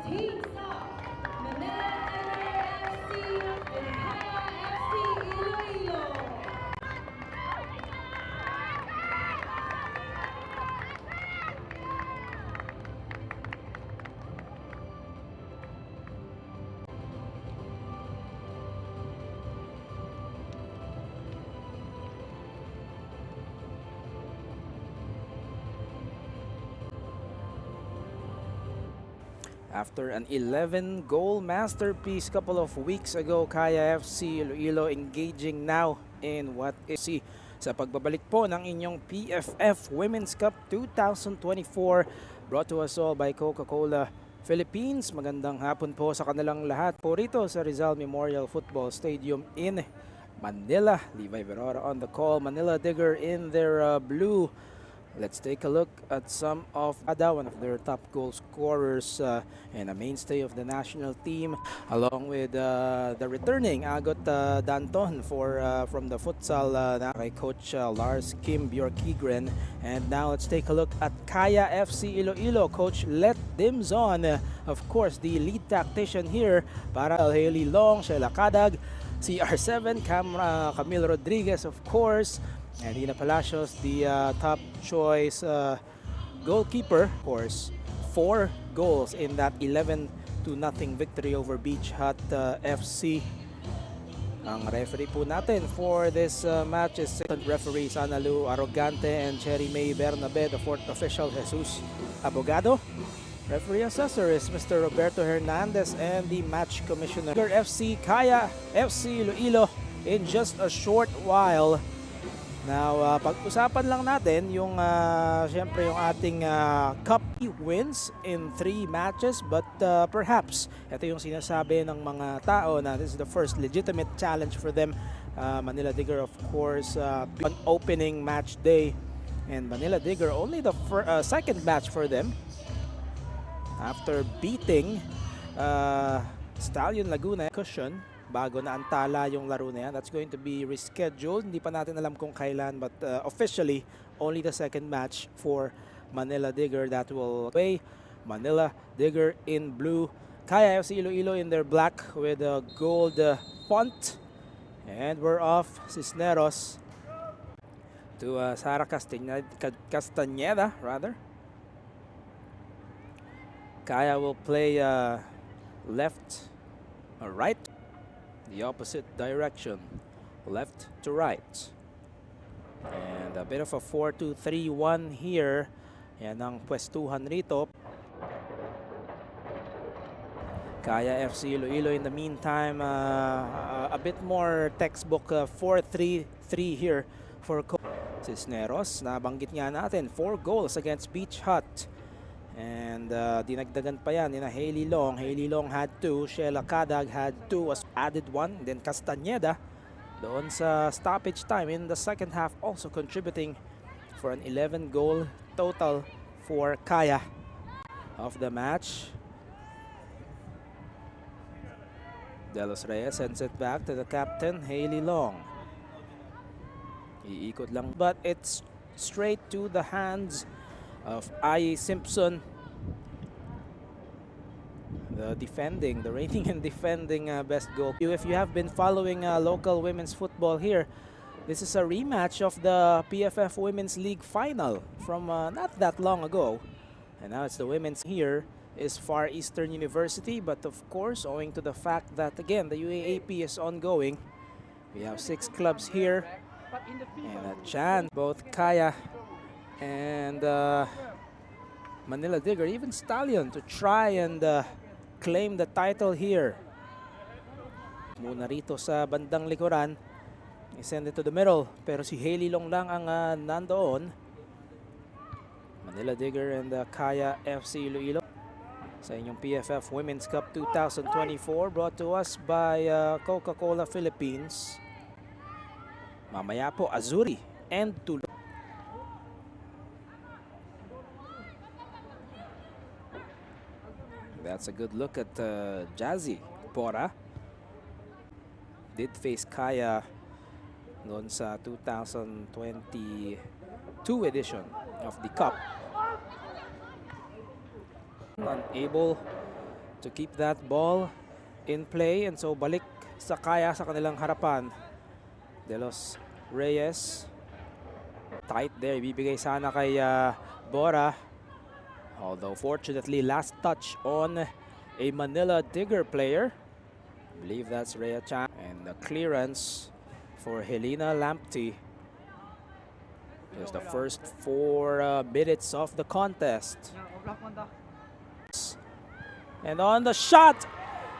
teams of Manila Digger FC and Kaya FC Iloilo. After an 11-goal masterpiece couple of weeks ago, Kaya FC Iloilo engaging now in what is sa pagbabalik po ng inyong PFF Women's Cup 2024, brought to us all by Coca-Cola Philippines. Magandang hapon po sa kanilang lahat po rito sa Rizal Memorial Football Stadium in Manila. Levi Verora on the call, Manila Digger in their blue. Let's take a look at some of Ada, one of their top goal scorers and a mainstay of the national team, along with the returning Agot Danton from the futsal kay Coach Lars Kim Bjorkigren. And now let's take a look at Kaya FC Iloilo. Coach Let Dimzon, of course, the lead tactician here para Haley Long, Sheila Kadag, CR7, Camille Rodriguez, of course, and Ina Palacios, the top choice goalkeeper. Of course, 4 goals in that 11-0 victory over Beach Hut FC. Ang referee po natin for this match is second referee Sanalu Arrogante and Cherry May Bernabe. The fourth official Jesus Abogado. Referee assessor is Mr. Roberto Hernandez, and the match commissioner FC Kaya FC Iloilo in just a short while. Now, pag-usapan lang natin yung syempre yung ating cup wins in 3 matches, but perhaps ito yung sinasabi ng mga tao na this is the first legitimate challenge for them. Manila Digger, of course, an opening match day, and Manila Digger only the second match for them after beating Stallion Laguna cushion. Bago na antala yung laro na yan. That's going to be rescheduled. Hindi pa natin alam kung kailan, but officially, only the second match for Manila Digger that will play. Manila Digger in blue. Kaya FC Iloilo in their black with a gold font. And we're off Cisneros to Sara Castañeda, rather. Kaya will play left or right. The opposite direction, left to right. And a bit of a 4-2-3-1 here. Yan ang pwestuhan rito. Kaya FC Iloilo in the meantime, a bit more textbook 4-3-3 here for Cisneros. Nabanggit nga natin, 4 goals against Beach Hut. And dinagdagan pa yan na Haley Long. Haley Long had 2. Sheila Kadag had 2, was added 1. Then Castañeda doon sa stoppage time in the second half, also contributing for an 11-goal total for Kaya of the match. De Los Reyes sends it back to the captain, Haley Long. Iikot lang, but it's straight to the hands of Ai Simpson, the reigning and defending best goal. If you have been following local women's football here, this is a rematch of the PFF Women's League final from not that long ago. And now it's the women's. Here is Far Eastern University, but of course, owing to the fact that, again, the UAAP is ongoing, we have 6 clubs here, and a chance both Kaya and Manila Digger, even Stallion, to try and claim the title here. Muna rito sa bandang likuran, i-send it to the middle, pero si Haley Long lang ang nandoon. Manila Digger and Kaya FC Iloilo sa inyong PFF Women's Cup 2024, brought to us by Coca-Cola Philippines. Mamaya po, Azuri and Tulo. That's a good look at Jazzy Pora. Did face Kaya noon sa 2022 edition of the Cup. Unable to keep that ball in play, and so balik sa Kaya sa kanilang harapan. De Los Reyes, tight there, ibibigay sana kay Bora. Although fortunately last touch on a Manila Digger player. I believe that's Rhea Chan. And the clearance for Helena Lamptey. Just the first 4 minutes of the contest. And on the shot,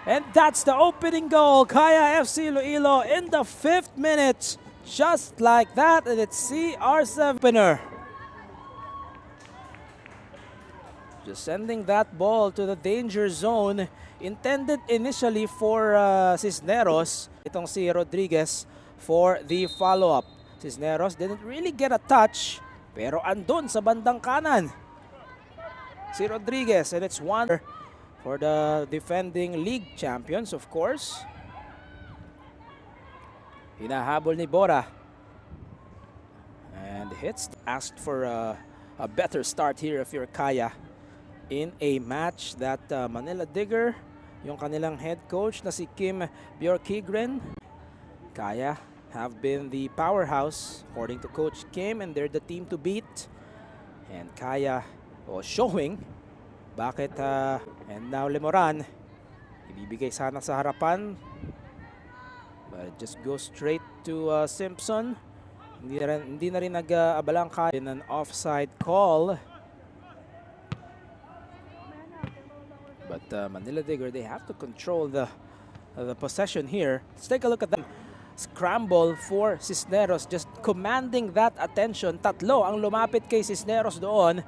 and that's the opening goal. Kaya FC Iloilo in the 5th minute. Just like that, and it's CR7 winner. Just sending that ball to the danger zone. Intended initially for Cisneros. Itong si Rodriguez for the follow-up. Cisneros didn't really get a touch, pero andun sa bandang kanan si Rodriguez, and it's one for the defending league champions, of course. Hinahabol ni Bora. And hits. Asked for a better start here if you're Kaya in a match that Manila Digger, yung kanilang head coach na si Kim Bjorkigren. Kaya have been the powerhouse according to Coach Kim, and they're the team to beat. And Kaya showing bakit and now Lemoran ibibigay sana sa harapan, but it just goes straight to Simpson. Hindi na rin nag-abalang Kaya in an offside call. But Manila Digger, they have to control the possession here. Let's take a look at the scramble for Cisneros, just commanding that attention. Tatlo ang lumapit kay Cisneros doon.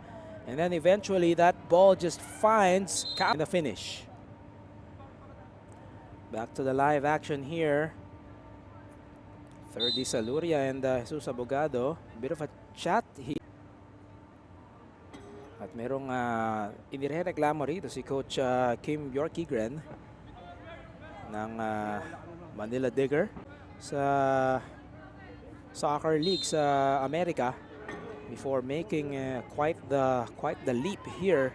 And then eventually that ball just finds in the finish. Back to the live action here. Ferdy Saluria and Jesus Abogado. Bit of a chat here. At merong inireklamo rito si Coach Kim Bjorkigren ng Manila Digger sa soccer league sa Amerika, before making quite the leap here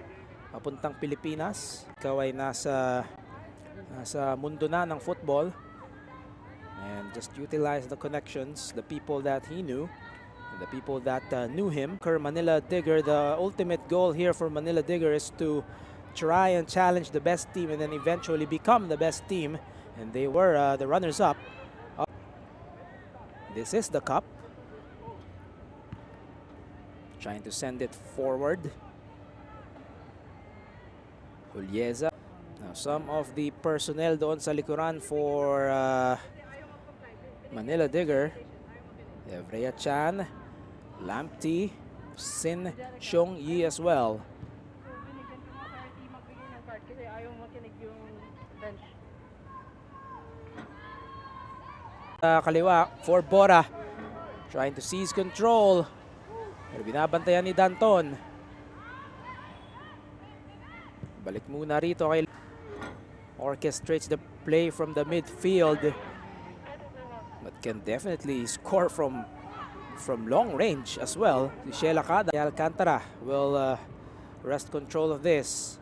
papuntang Pilipinas. Ikaw ay nasa mundo na ng football, and just utilize the connections, the people that he knew, and the people that knew him. Manila Digger, the ultimate goal here for Manila Digger is to try and challenge the best team and then eventually become the best team, and they were the runners-up. This is the cup. Trying to send it forward. Julieza. Now some of the personnel doon sa likuran for Manila Digger. Rhea Chan, Lamptey, Sin Xiong Yi as well. Kaliwa for Bora. Trying to seize control. Pero binabantayan ni Danton. Balik muna rito kay orchestrates the play from the midfield, but can definitely score from long range as well. Sheila Cada. Alcantara will wrest control of this.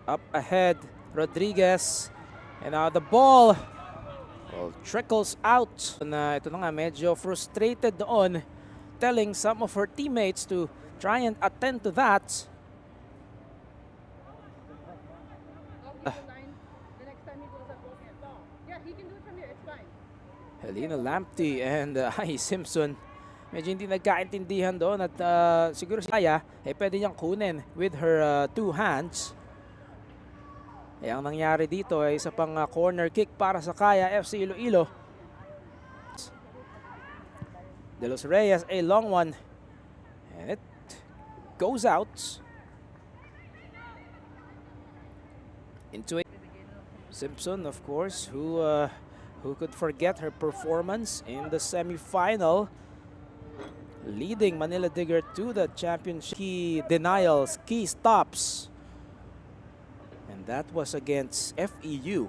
Up ahead, Rodriguez, and the ball trickles out. Ito na nga, medyo frustrated doon, telling some of her teammates to try and attend to that. Helena Lamptey and Simpson, medyo hindi nagkaintindihan doon, at siguro si Kaya pwede niyang kunin with her 2 hands. Ang nangyari dito ay isa pang corner kick para sa Kaya FC Iloilo. De Los Reyes, a long one, and it goes out into it. Simpson, of course, who could forget her performance in the semi-final, leading Manila Digger to the championship. Key denials, key stops, and that was against FEU,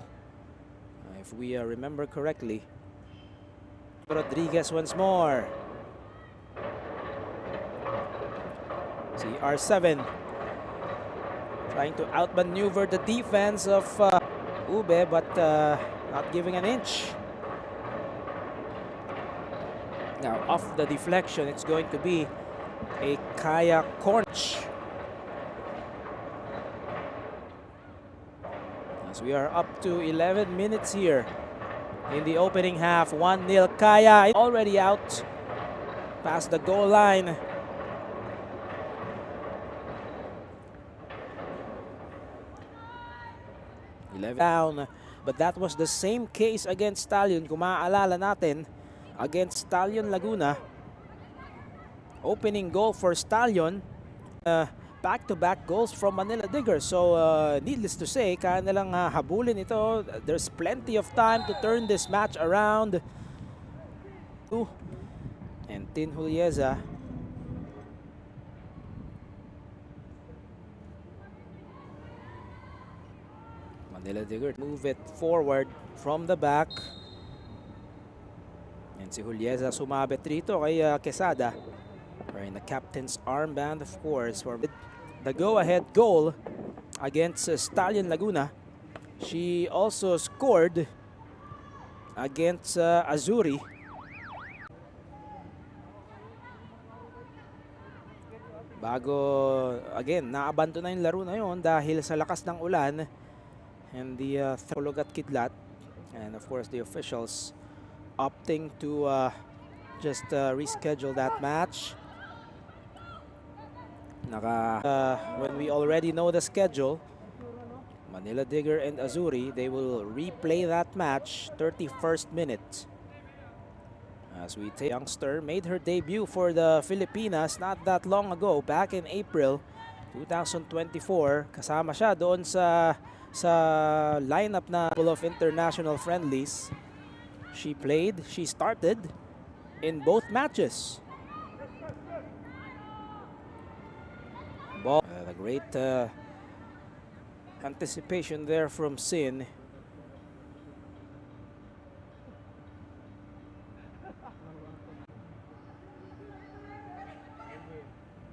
if we remember correctly. Rodriguez once more. CR7 trying to outmaneuver the defense of Ube, but not giving an inch. Now off the deflection, it's going to be a Kaya Corch. As we are up to 11 minutes here in the opening half, 1-0 Kaya, already out past the goal line. Down, but that was the same case against Stallion. Kung maaalala natin, against Stallion Laguna, opening goal for Stallion, back-to-back goals from Manila Digger. So needless to say, kaya nilang habulin ito. There's plenty of time to turn this match around. And Tin Julieza Manila Digger move it forward from the back. And si Julieza sumabit rito kay Quesada. Wearing the captain's armband, of course, for the go-ahead goal against Stallion Laguna. She also scored against Azuri. Bago, again, naabanto na yung laro na yun dahil sa lakas ng ulan and the Tulog at Kidlat. And of course, the officials opting to just reschedule that match. When we already know the schedule, Manila Digger and Azuri, they will replay that match 31st minute. As we take youngster, made her debut for the Filipinas not that long ago, back in April 2024. Kasama siya doon sa lineup na full of international friendlies. She started in both matches. Ball, the great anticipation there from Sin.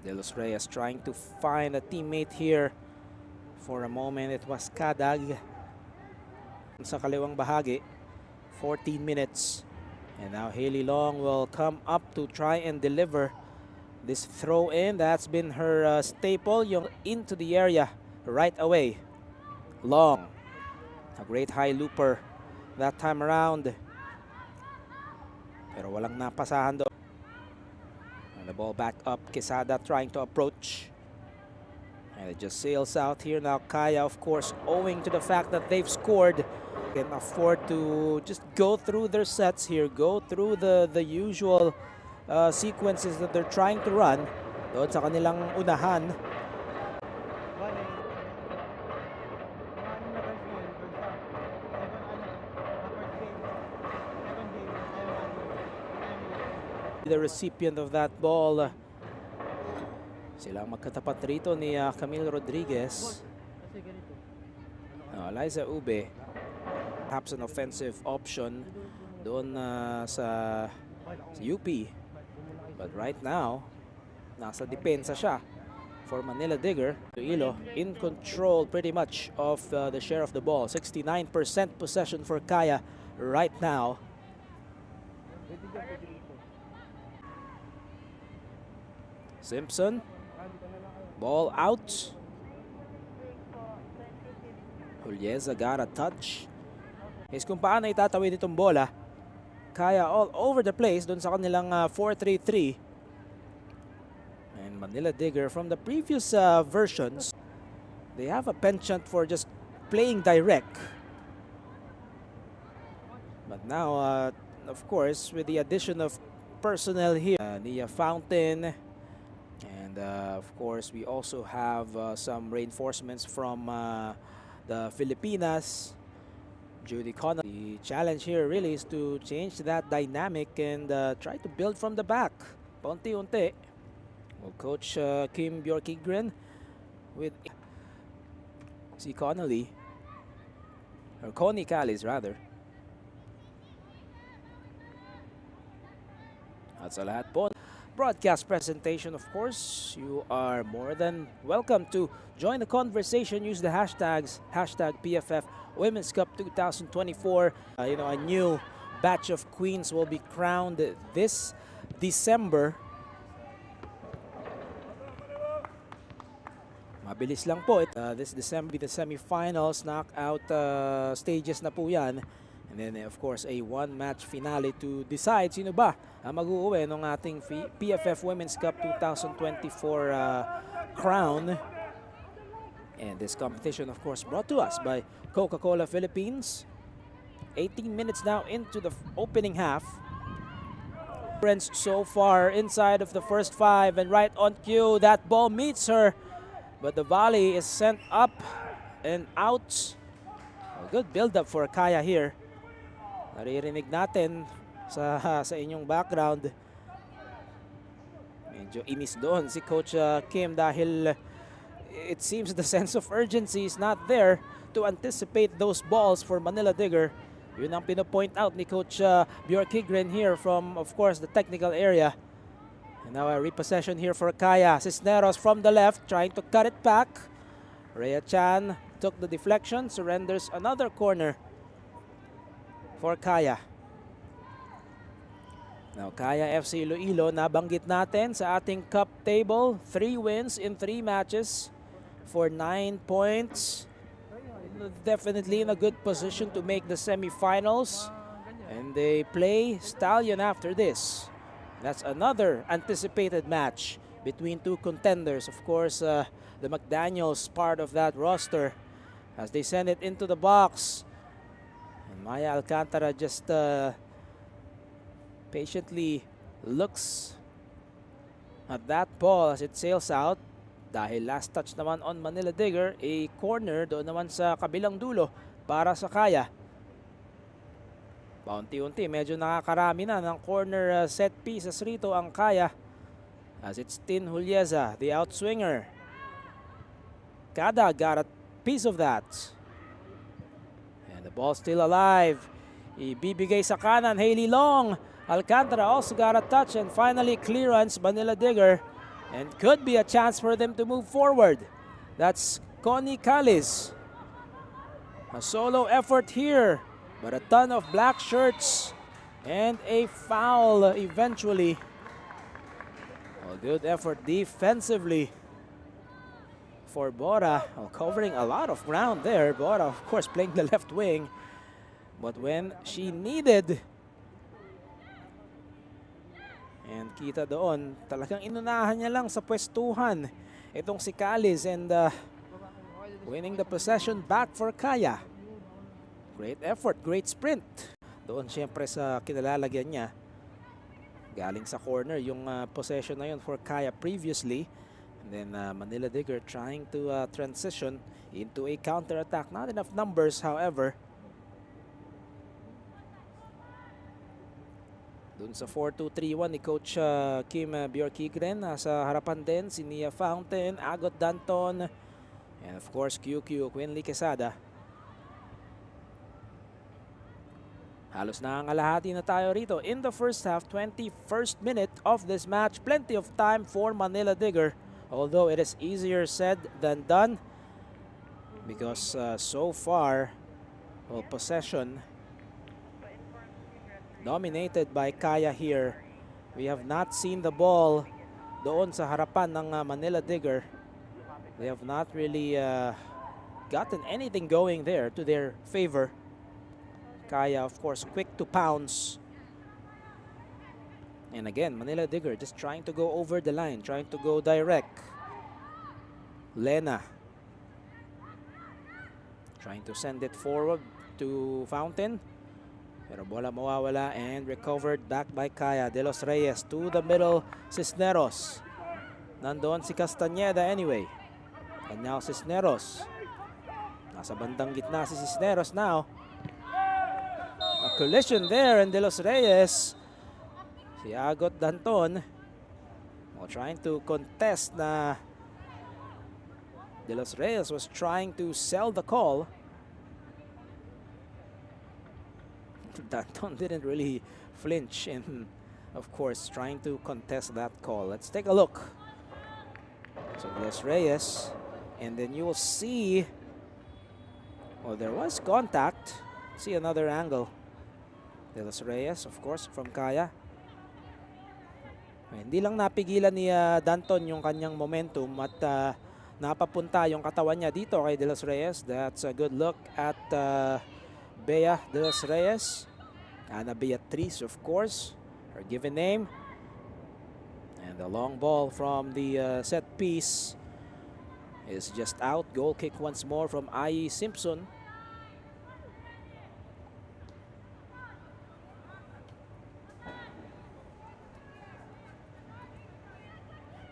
De Los Reyes trying to find a teammate here. For a moment, it was Kadag sa kaliwang bahagi. 14 minutes. And now Haley Long will come up to try and deliver this throw in. That's been her staple, yung into the area right away. Long, a great high looper that time around. Pero walang napasahan doon. And the ball back up, Quesada trying to approach. And it just sails out here now. Kaya, of course, owing to the fact that they've scored, can afford to just go through their sets here, go through the usual sequences that they're trying to run doon sa kanilang unahan. The recipient of that ball, silang magkatapat rito ni Camille Rodriguez. Liza Ube, perhaps an offensive option doon sa UP. But right now, nasa depensa siya for Manila Digger. Iloilo in control pretty much of the share of the ball. 69% possession for Kaya right now. Simpson, ball out. Julieza got a touch. Is kung paano itatawid itong bola. Kaya all over the place doon sa kanilang 4-3-3. And Manila Digger from the previous versions, they have a penchant for just playing direct. But now, of course, with the addition of personnel here, Nia Fountain, and of course, we also have some reinforcements from the Filipinas. Judy Connell. The challenge here really is to change that dynamic and try to build from the back. Paunti-unti. Well, Coach Kim Bjorkigren with si Connolly, or Connie Callis rather. At sa lahat po, broadcast presentation. Of course, you are more than welcome to join the conversation. Use the hashtags, hashtag PFF Women's Cup 2024. A new batch of queens will be crowned this December. Mabilis lang po. This December, the semifinals, knockout stages na po yan. And then, of course, a one-match finale to decide sino ba ang mag-uuwi ng ating PFF Women's Cup 2024 crown. And this competition, of course, brought to us by Coca-Cola Philippines. 18 minutes now into the opening half. So far inside of the first 5 and right on cue, that ball meets her. But the volley is sent up and out. A good build-up for Kaya here. Naririnig natin sa inyong background. Medyo inis doon si Coach Kim dahil it seems the sense of urgency is not there to anticipate those balls for Manila Digger. Yun ang pinopoint out ni Coach Bjorkigren here from, of course, the technical area. And now a repossession here for Kaya. Cisneros from the left, trying to cut it back. Rhea Chan took the deflection, surrenders another corner for Kaya. Now Kaya FC Iloilo, nabanggit natin sa ating cup table. 3 wins in 3 matches for 9 points. Definitely in a good position to make the semifinals. And they play Stallion after this. That's another anticipated match between 2 contenders. Of course, the McDaniels part of that roster as they send it into the box. And Maya Alcantara just patiently looks at that ball as it sails out. Dahil last touch naman on Manila Digger, a corner doon naman sa kabilang dulo para sa Kaya. Paunti-unti, medyo nakakarami na ng corner set pieces rito ang Kaya. As it's Tin Julieza, the outswinger. Kada got a piece of that. And the ball still alive. Ibibigay sa kanan, Hailey Long. Alcantara also got a touch and finally clearance Manila Digger. And could be a chance for them to move forward. That's Connie Callis. A solo effort here. But a ton of black shirts and a foul eventually. A good effort defensively for Bora. Covering a lot of ground there. Bora, of course, playing the left wing. But when she needed, and kita doon, talagang inunahan niya lang sa pwestuhan itong si Callis and winning the possession back for Kaya. Great effort, great sprint. Doon siyempre sa kinalalagyan niya. Galing sa corner yung possession na yun for Kaya previously. And then Manila Digger trying to transition into a counter-attack. Not enough numbers, however. Doon sa 4-2-3-1 ni Coach Kim Bjorkigren. Sa harapan din si Nia Fountain, Agot Danton, and of course QQ, Quinley Quesada. Halos nangangalahati na tayo rito in the first half, 21st minute of this match. Plenty of time for Manila Digger, although it is easier said than done because so far, possession dominated by Kaya here. We have not seen the ball doon sa harapan ng Manila Digger. They have not really gotten anything going there to their favor. Kaya, of course, quick to pounce. And again, Manila Digger just trying to go over the line, trying to go direct. Lena trying to send it forward to Fountain. Pero bola mawawala and recovered back by Kaya. De Los Reyes to the middle, Cisneros. Nandoon si Castañeda anyway. And now Cisneros. Nasa bandang gitna si Cisneros now. A collision there and De Los Reyes. Si Agot Danton trying to contest na De Los Reyes was trying to sell the call. Danton didn't really flinch in of course, trying to contest that call. Let's take a look. So there's Reyes. And then you will see, well, there was contact. See another angle. There's Reyes, of course, from Kaya. Hindi lang napigilan ni Danton yung kanyang momentum at napapunta yung katawan niya dito kay De Los Reyes. That's a good look at Bea De Los Reyes. Ana Beatriz, of course, her given name. And the long ball from the set piece is just out. Goal kick once more from Ai Simpson.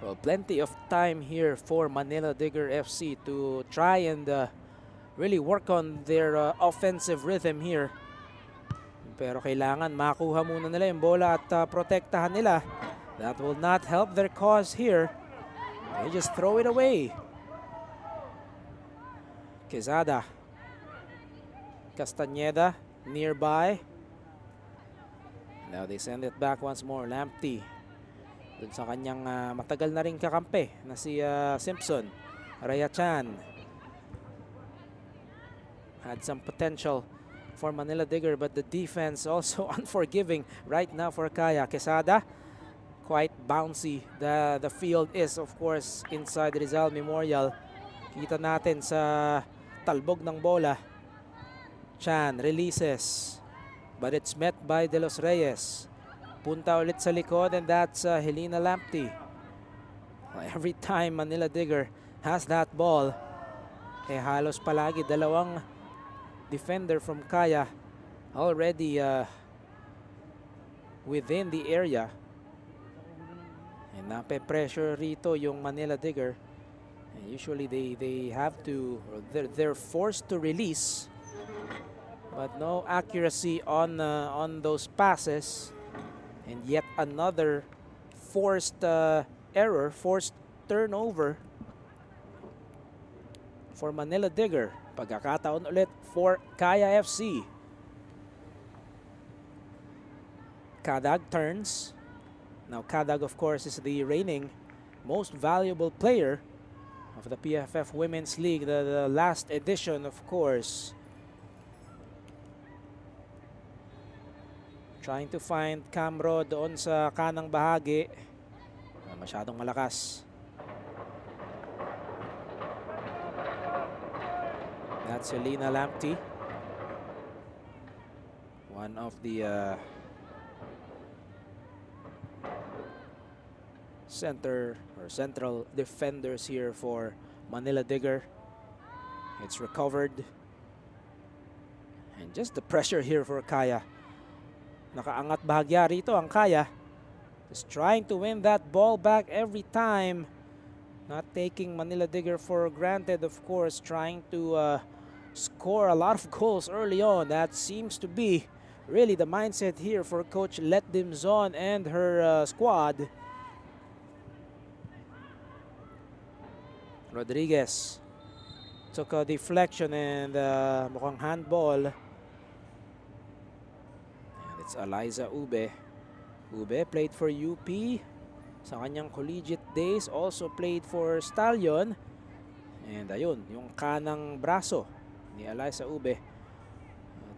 Well, plenty of time here for Manila Digger FC to try and really work on their offensive rhythm here. Pero kailangan makuha muna nila yung bola at protektahan nila. That will not help their cause here. They just throw it away. Quezada. Castañeda nearby. Now they send it back once more. Lamptey. Dun sa kanyang matagal na rin kakampi na si Simpson. Rhea Chan had some potential for Manila Digger, but the defense also unforgiving right now for Kaya. Quesada, quite bouncy. The field is, of course, inside Rizal Memorial. Kita natin sa talbog ng bola. Chan releases, but it's met by De Los Reyes. Punta ulit sa likod, and that's Helena Lamptey. Every time Manila Digger has that ball, halos palagi dalawang defender from Kaya already within the area. And nape-pressure rito yung Manila Digger. And usually they have to, or they're forced to release, but no accuracy on those passes. And yet another forced error, forced turnover for Manila Digger. Pagkakataon ulit for Kaya FC. Kadag turns. Now Kadag, of course, is the reigning most valuable player of the PFF Women's League, the last edition, of course. Trying to find Camro doon sa kanang bahagi. Masyadong malakas. That's Helena Lamptey. One of the central defenders here for Manila Digger. It's recovered. And just the pressure here for Kaya. Nakaangat bahagya rito ang Kaya. Just trying to win that ball back every time. Not taking Manila Digger for granted, of course. Trying to score a lot of goals early on. That seems to be really the mindset here for Coach Let Dimzon and her squad. Rodriguez took a deflection and mukhang handball. It's Eliza Ube. Ube played for UP sa kanyang collegiate days. Also played for Stallion. And ayun, yung kanang braso ni Eliza Ube.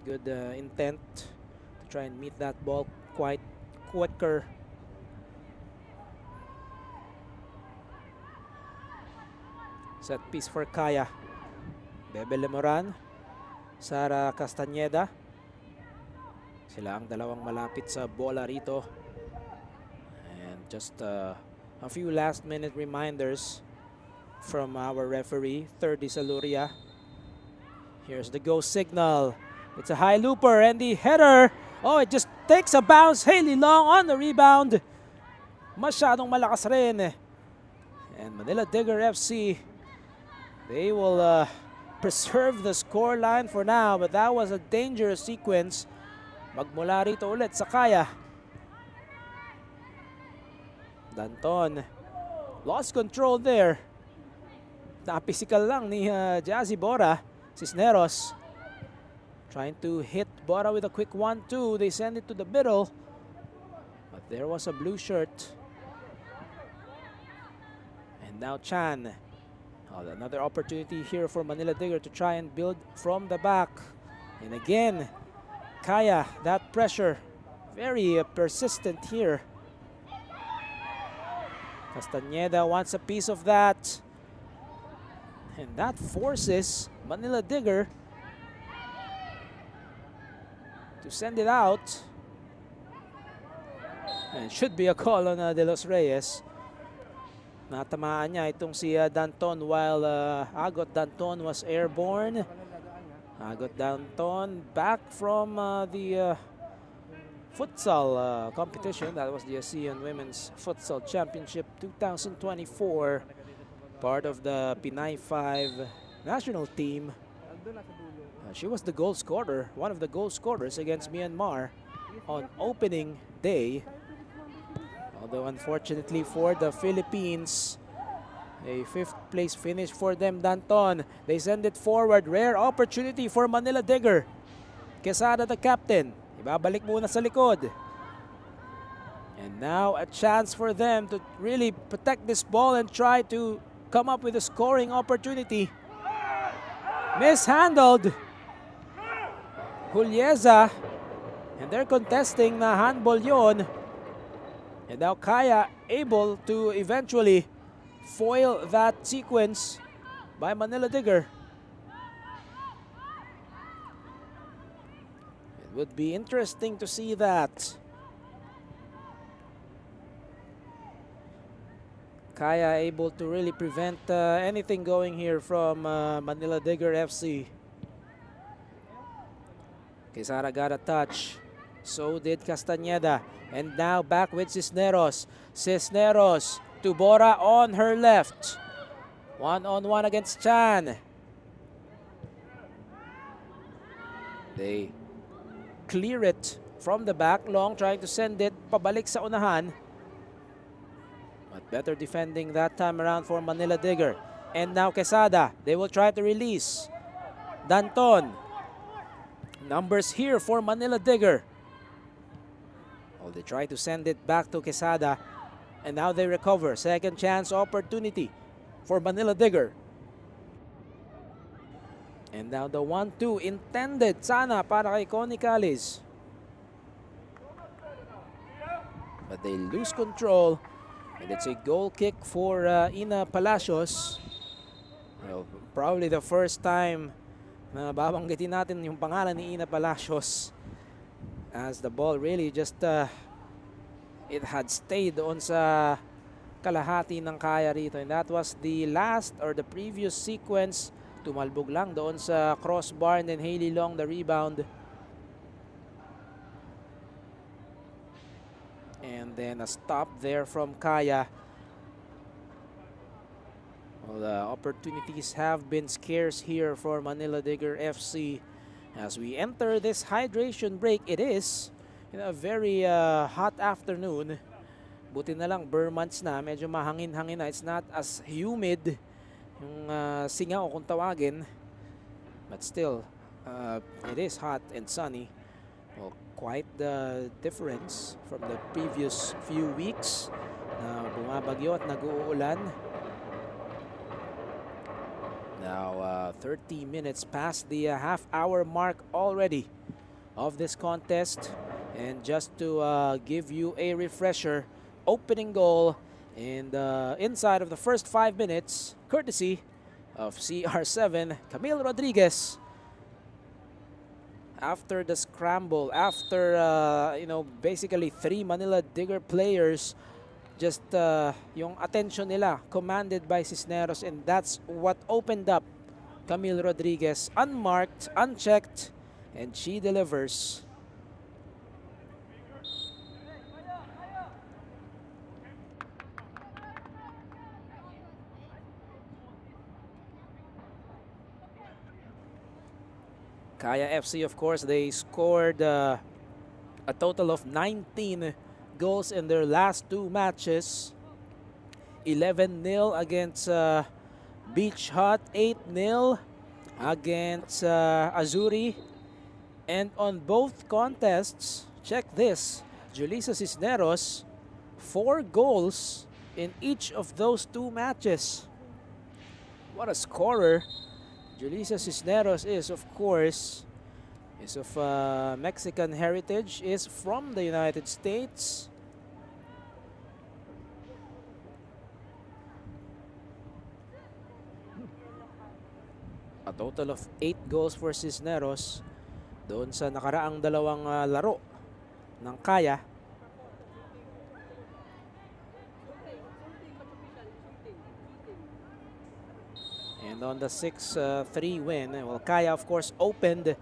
Good intent to try and meet that ball quite quicker. Set piece for Kaya. Bebe Lemoran. Sara Castañeda. Sila ang dalawang malapit sa bola rito. And just a few last minute reminders from our referee, 30 Saluria. Here's the go signal. It's a high looper and the header. Oh, it just takes a bounce. Haley Long on the rebound. Masyadong malakas rin. And Manila Digger FC, they will preserve the score line for now, but that was a dangerous sequence. Magmula rito ulit sa Kaya. Danton lost control there. Na-physical lang ni Jazzy Bora. Cisneros trying to hit Bora with a quick 1-2. They send it to the middle. But there was a blue shirt. And now Chan. Another opportunity here for Manila Digger to try and build from the back. And again, Kaya, that pressure, very persistent here. Castañeda wants a piece of that. And that forces Manila Digger to send it out. And should be a call on De Los Reyes. Natamaan niya itong si Danton while Agot Danton was airborne. Agot Danton back from the futsal competition. That was the ASEAN Women's Futsal Championship 2024. Part of the Pinay 5 national team. She was the goal scorer, one of the goal scorers against Myanmar on opening day. Although unfortunately for the Philippines, a 5th place finish for them. Danton, they send it forward. Rare opportunity for Manila Digger. Quesada, the captain. Ibabalik muna sa likod. And now a chance for them to really protect this ball and try to come up with a scoring opportunity. Mishandled. Julieza. And they're contesting na handball yon. And now Kaya able to eventually foil that sequence by Manila Digger. It would be interesting to see that. Kaya able to really prevent anything going here from Manila Digger FC. Quesada got a touch. So did Castañeda. And now back with Cisneros. Cisneros to Bora on her left. 1-on-1 against Chan. They clear it from the back. Long trying to send it pabalik sa unahan. But better defending that time around for Manila Digger. And now Quesada. They will try to release. Danton. Numbers here for Manila Digger. Oh, they try to send it back to Quesada. And now they recover. Second chance opportunity for Manila Digger. And now the 1-2 intended sana para kay Connie Callis. But they lose control. And it's a goal kick for Ina Palacios. Well, probably the first time na babanggitin natin yung pangalan ni Ina Palacios. As the ball really just it had stayed on sa kalahati ng Kaya rito. And that was the last or the previous sequence. Tumalbog lang doon sa crossbar and then Hailey Long the rebound. And then a stop there from Kaya. Well, the opportunities have been scarce here for Manila Digger FC. As we enter this hydration break, it is a very hot afternoon. Buti na lang, Burr months na, medyo mahangin-hangin na. It's not as humid yung singaw kung tawagin. But still, it is hot and sunny. Well, quite the difference from the previous few weeks na bumabagyo at nag-uulan. Now 30 minutes past the half-hour mark already of this contest. And just to give you a refresher, opening goal in the inside of the first 5 minutes, courtesy of CR7, Camille Rodriguez. After the scramble, after basically 3 Manila Digger players, just yung attention nila commanded by Cisneros, and that's what opened up Camille Rodriguez, unmarked, unchecked, and she delivers. Kaya FC, of course, they scored a total of 19 goals in their last 2 matches. 11-0 against Beach Hut, 8-0 against Azuri. And on both contests, check this, Julissa Cisneros, 4 goals in each of those 2 matches. What a scorer. Julissa Cisneros is, of course, is of Mexican heritage, is from the United States. A total of 8 goals for Cisneros doon sa nakaraang dalawang laro ng Kaya. And on the 6-3 win, well, Kaya of course opened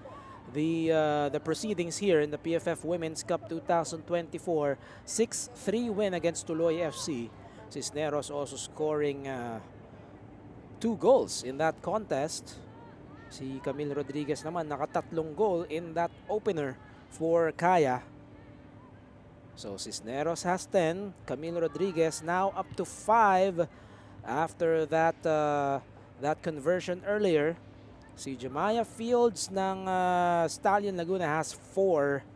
the proceedings here in the PFF Women's Cup 2024. 6-3 win against Tuloy FC. Cisneros also scoring 2 goals in that contest. Si Camille Rodriguez naman nakatatlong goal in that opener for Kaya. So Cisneros has 10, Camille Rodriguez now up to 5 after that that conversion earlier. Si Jemiah Fields ng Stallion Laguna has 4.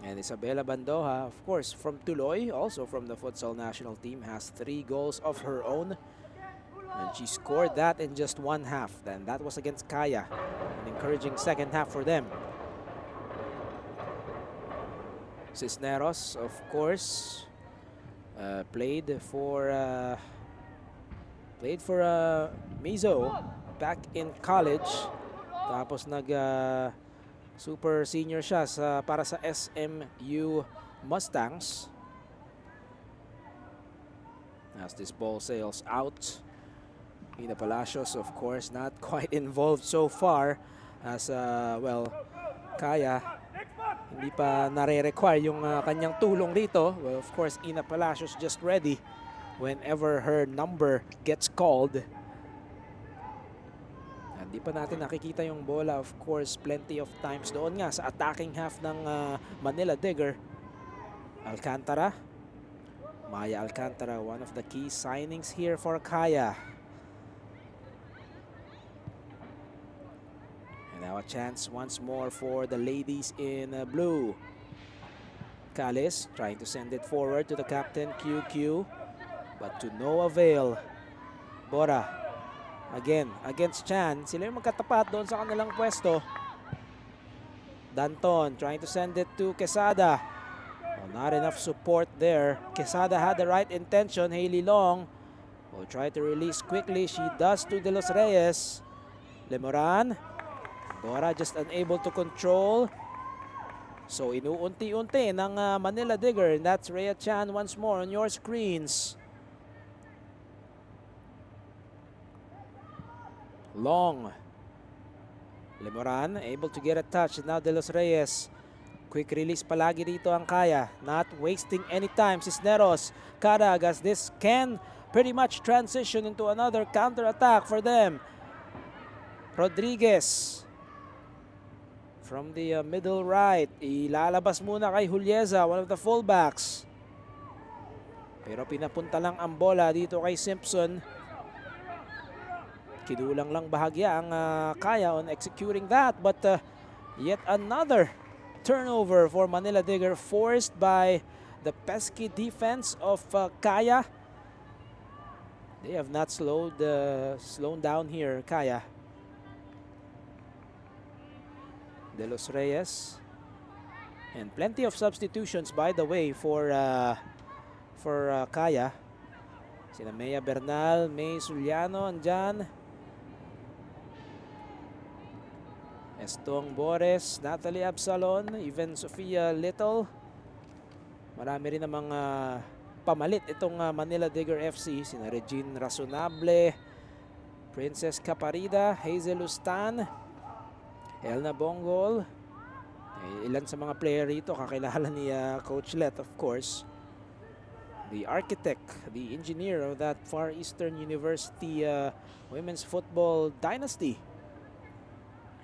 And Isabela Bandoja, of course, from Tuloy, also from the futsal national team, has 3 goals of her own. And she scored that in just 1 half. Then that was against Kaya. An encouraging second half for them. Cisneros, of course, played for Mizo back in college. Tapos super senior siya para sa SMU Mustangs. As this ball sails out, Ina Palacios, of course, not quite involved so far as, well, Kaya hindi pa nare-require yung kanyang tulong dito. Well, of course, Ina Palacios just ready whenever her number gets called. Hindi pa natin nakikita yung bola, of course, plenty of times doon nga sa attacking half ng Manila Digger. Alcantara, Maya Alcantara, one of the key signings here for Kaya. And now a chance once more for the ladies in blue. Callis trying to send it forward to the captain, QQ, but to no avail. Bora, again, against Chan. Sila yung magkatapat doon sa kanilang pwesto. Danton trying to send it to Quesada. Well, not enough support there. Quesada had the right intention. Hailey Long will try to release quickly. She does to De Los Reyes. Lemoran. Bora just unable to control. So inuunti-unti ng Manila Digger. And that's Rhea Chan once more on your screens. Long. Lemoran able to get a touch. Now De Los Reyes. Quick release palagi dito ang Kaya. Not wasting any time. Cisneros. Karag as this can pretty much transition into another counter-attack for them. Rodriguez. From the middle right. Ilalabas muna kay Julieza, one of the fullbacks. Pero pinapunta lang ang bola dito kay Simpson. Kinulang lang bahagya ang Kaya on executing that. But yet another turnover for Manila Digger forced by the pesky defense of Kaya. They have not slowed down here, Kaya. De Los Reyes. And plenty of substitutions, by the way, for Kaya. Sina Mea Bernal, May Suliano, andyan. Estong Bores, Natalie Absalon, even Sofia Little. Marami rin namang pamalit itong Manila Digger FC. Sina Regine Razonable, Princess Caparida, Hazel Ustan, Elna Bongol. Ilan sa mga player rito kakilala ni Coach Let, of course. The architect, the engineer of that Far Eastern University women's football dynasty.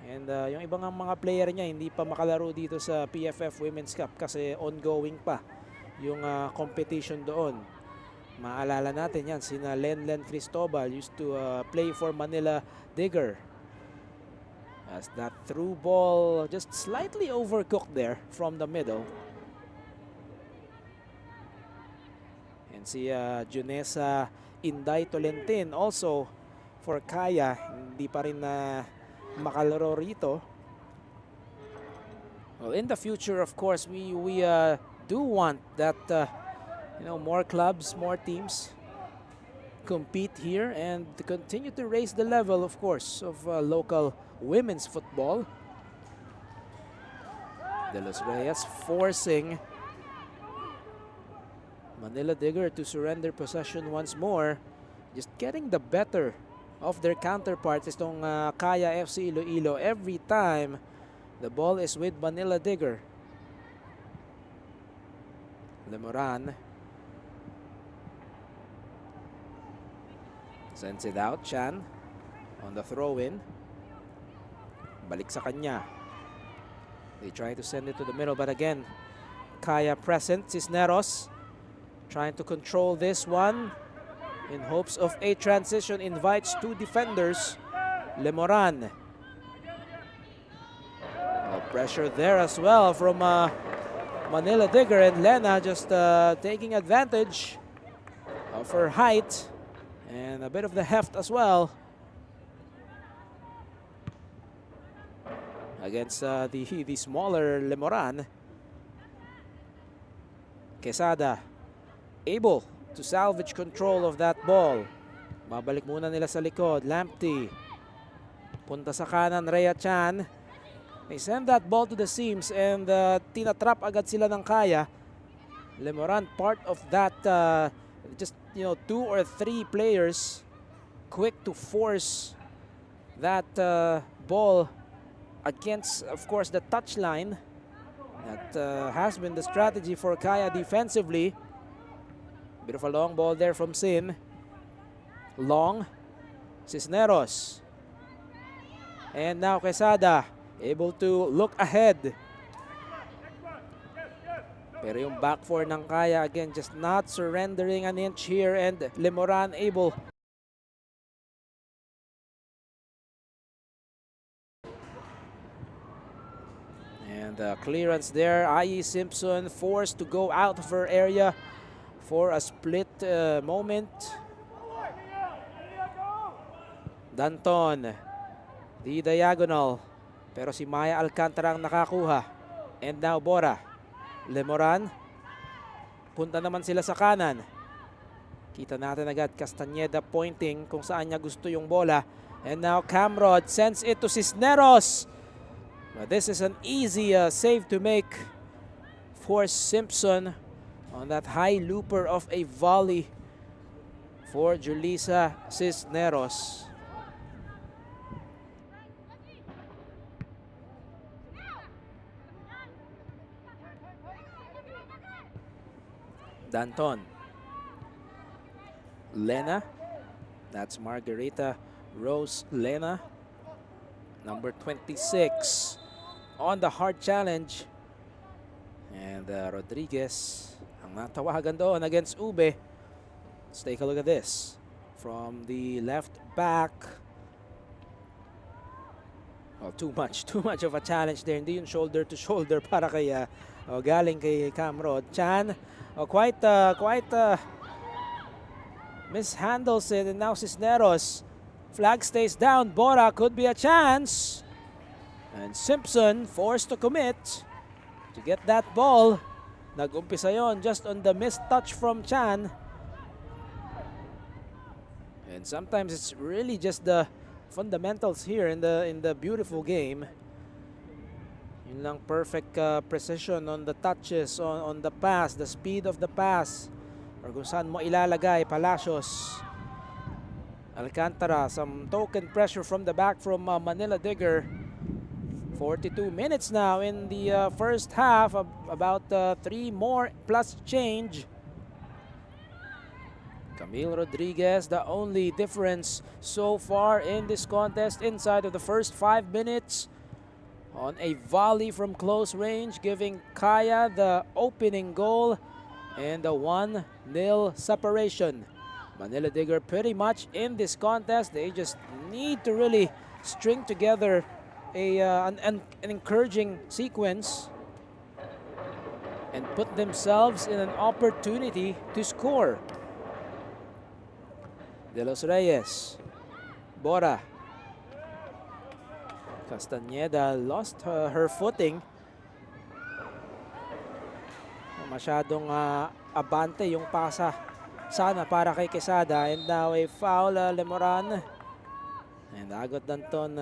And yung ibang mga player niya hindi pa makalaro dito sa PFF Women's Cup kasi ongoing pa yung competition doon. Maalala natin yan, sina Len Cristobal used to play for Manila Digger. As that through ball just slightly overcooked there from the middle. And si Junesa Inday Tolentin also for Kaya. Hindi pa rin na makalaro rito. Well, in the future, of course, we do want that more clubs, more teams compete here and to continue to raise the level, of course, of local women's football. De Los Reyes forcing Manila Digger to surrender possession once more. Just getting the better of their counterparts itong Kaya FC Iloilo every time the ball is with Manila Digger. Lemoran sends it out. Chan on the throw-in. Balik sa kanya. They try to send it to the middle, but again, Kaya present. Cisneros trying to control this one in hopes of a transition. Invites two defenders. Lemoran. Pressure there as well from Manila Digger, and Lena just taking advantage of her height and a bit of the heft as well against the smaller Lemoran. Quesada able to salvage control of that ball. Babalik muna nila sa likod. Lamptey punta sa kanan. Rhea Chan. They send that ball to the seams and tinatrap agad sila ng Kaya. Lemoran part of that just 2 or 3 players quick to force that ball against, of course, the touchline. That has been the strategy for Kaya defensively. Bit of a long ball there from Sin. Long. Cisneros. And now Quesada able to look ahead. Pero yung back four ng Kaya, again, just not surrendering an inch here, and Lemoran able and clearance there. Ai Simpson forced to go out of her area for a split moment. Danton, the diagonal. Pero si Maya Alcantara ang nakakuha. And now Bora. Lemoran. Punta naman sila sa kanan. Kita natin agad Castañeda pointing kung saan niya gusto yung bola. And now Camrod sends it to Cisneros. But this is an easy save to make for Simpson on that high looper of a volley for Julissa Cisneros. Danton. Lena. That's Margarita Rose Lena. Number 26 on the hard challenge. And Rodriguez ang natawagan doon against Ube. Let's take a look at this. From the left back. Oh, too much of a challenge there. Hindi yung shoulder to shoulder para kay galing kay Camrod. Chan quite mishandles it, and now Cisneros. Flag stays down. Bora could be a chance. And Simpson forced to commit to get that ball. Nag-umpisa yon just on the missed touch from Chan. And sometimes it's really just the fundamentals here in the beautiful game. Yun lang, perfect precision on the touches, on the pass, the speed of the pass, or kung saan mo ilalagay. Palacios. Alcantara, some token pressure from the back from Manila Digger. 42 minutes now in the first half, about 3 more plus change. Camille Rodriguez, the only difference so far in this contest inside of the first 5 minutes. On a volley from close range, giving Kaya the opening goal and a 1-0 separation. Manila Digger pretty much in this contest. They just need to really string together an encouraging sequence. and put themselves in an opportunity to score. De Los Reyes, Bora, Castañeda lost her footing. Masyadong abante yung pasa sana para kay Quesada, and now a foul. Lemoran, and Agot Danton